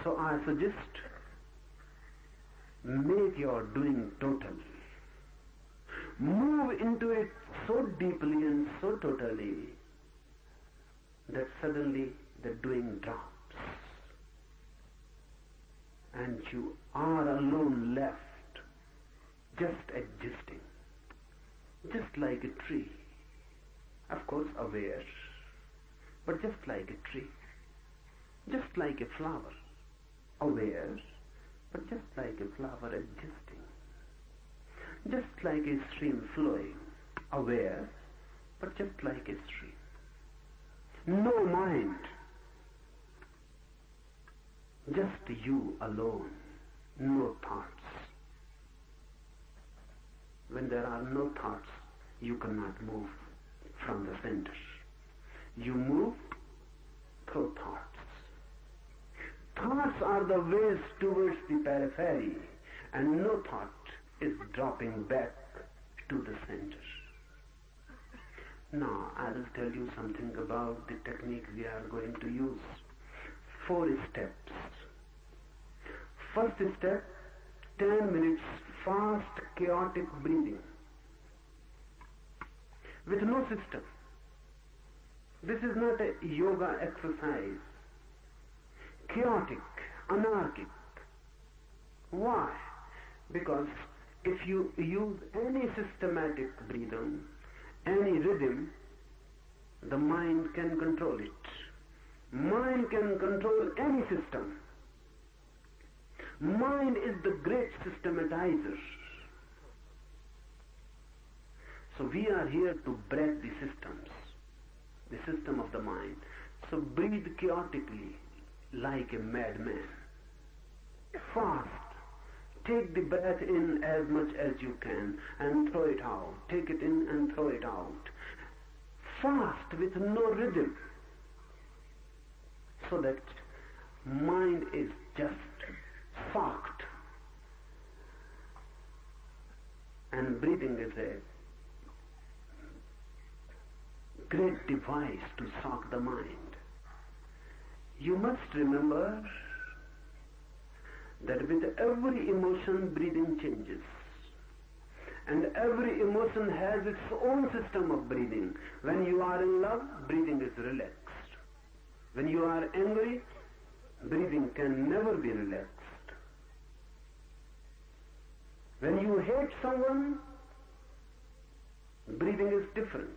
S2: So I suggest, make your doing total. Move into it so deeply and so totally that suddenly the doing drops. And you are alone left, just existing. Just like a tree. Of course aware, but just like a tree. Just like a flower. Aware, but just like a flower existing. Just like a stream flowing. Aware, but just like a stream. No mind. Just you alone. No thoughts. When there are no thoughts, you cannot move from the center. You move through thoughts. Thoughts are the ways towards the periphery, and no thought is dropping back to the center. Now, I will tell you something about the technique we are going to use. 4 steps. First step, 10 minutes fast, chaotic breathing. With no system. This is not a yoga exercise. Chaotic, anarchic. Why? Because if you use any systematic breathing, any rhythm, the mind can control it. Mind can control any system. Mind is the great systematizer. So we are here to break the systems, the system of the mind. So breathe chaotically like a madman. Fast. Take the breath in as much as you can and throw it out. Take it in and throw it out. Fast with no rhythm. So that mind is just socked. And breathing is a great device to sock the mind. You must remember that with every emotion, breathing changes. And every emotion has its own system of breathing. When you are in love, breathing is relaxed. When you are angry, breathing can never be relaxed. When you hate someone, breathing is different.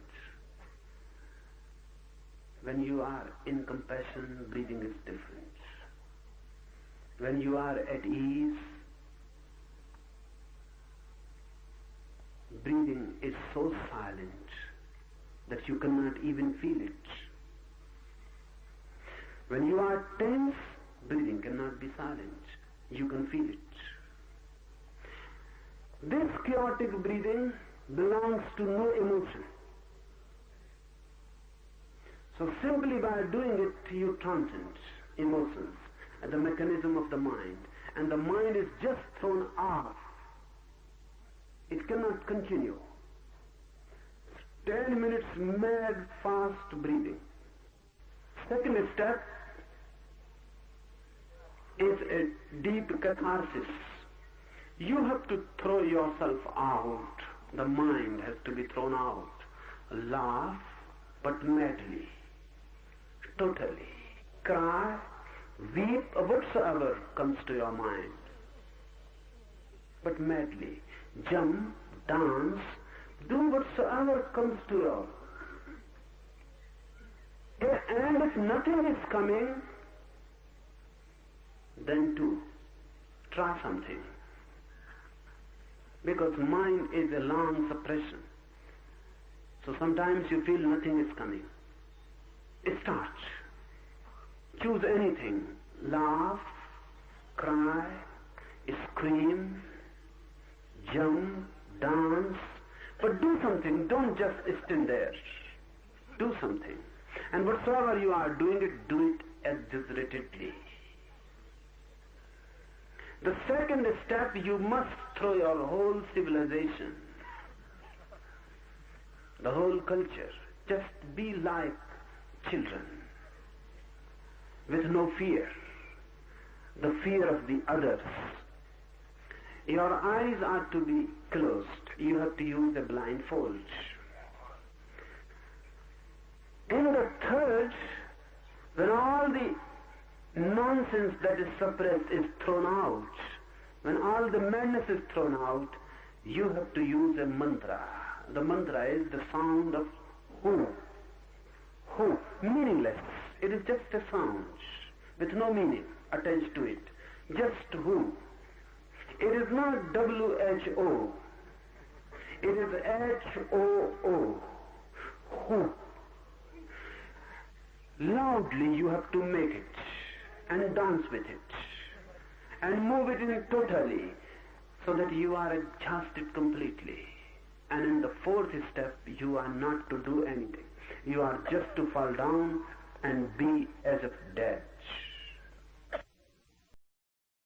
S2: When you are in compassion, breathing is different. When you are at ease, breathing is so silent that you cannot even feel it. When you are tense, breathing cannot be silent. You can feel it. This chaotic breathing belongs to no emotion. So simply by doing it, you transcend emotions and the mechanism of the mind. And the mind is just thrown off. It cannot continue. 10 minutes mad, fast breathing. Second step is a deep catharsis. You have to throw yourself out. The mind has to be thrown out. Laugh, but madly. Totally. Cry, weep, whatsoever comes to your mind. But madly. Jump, dance, do whatsoever comes to your. And if nothing is coming, then too, try something. Because mind is a long suppression. So sometimes you feel nothing is coming. Start. Choose anything. laugh, cry, scream, jump, dance, but do something. Don't just stand there. Do something. And whatsoever you are doing it, do it exaggeratedly. The second step, you must throw your whole civilization, the whole culture. Just be like children, with no fear, the fear of the others. Your eyes are to be closed. You have to use a blindfold. In the third, when all the nonsense that is suppressed is thrown out, when all the madness is thrown out, you have to use a mantra. The mantra is the sound of who. Who. Meaningless. It is just a sound with no meaning attached to it. Just who. It is not WHO. It is HOO. Who. Loudly you have to make it and dance with it and move it in totally so that you are adjusted completely. And in the fourth step, you are not to do anything. You are just to fall down and be as if dead.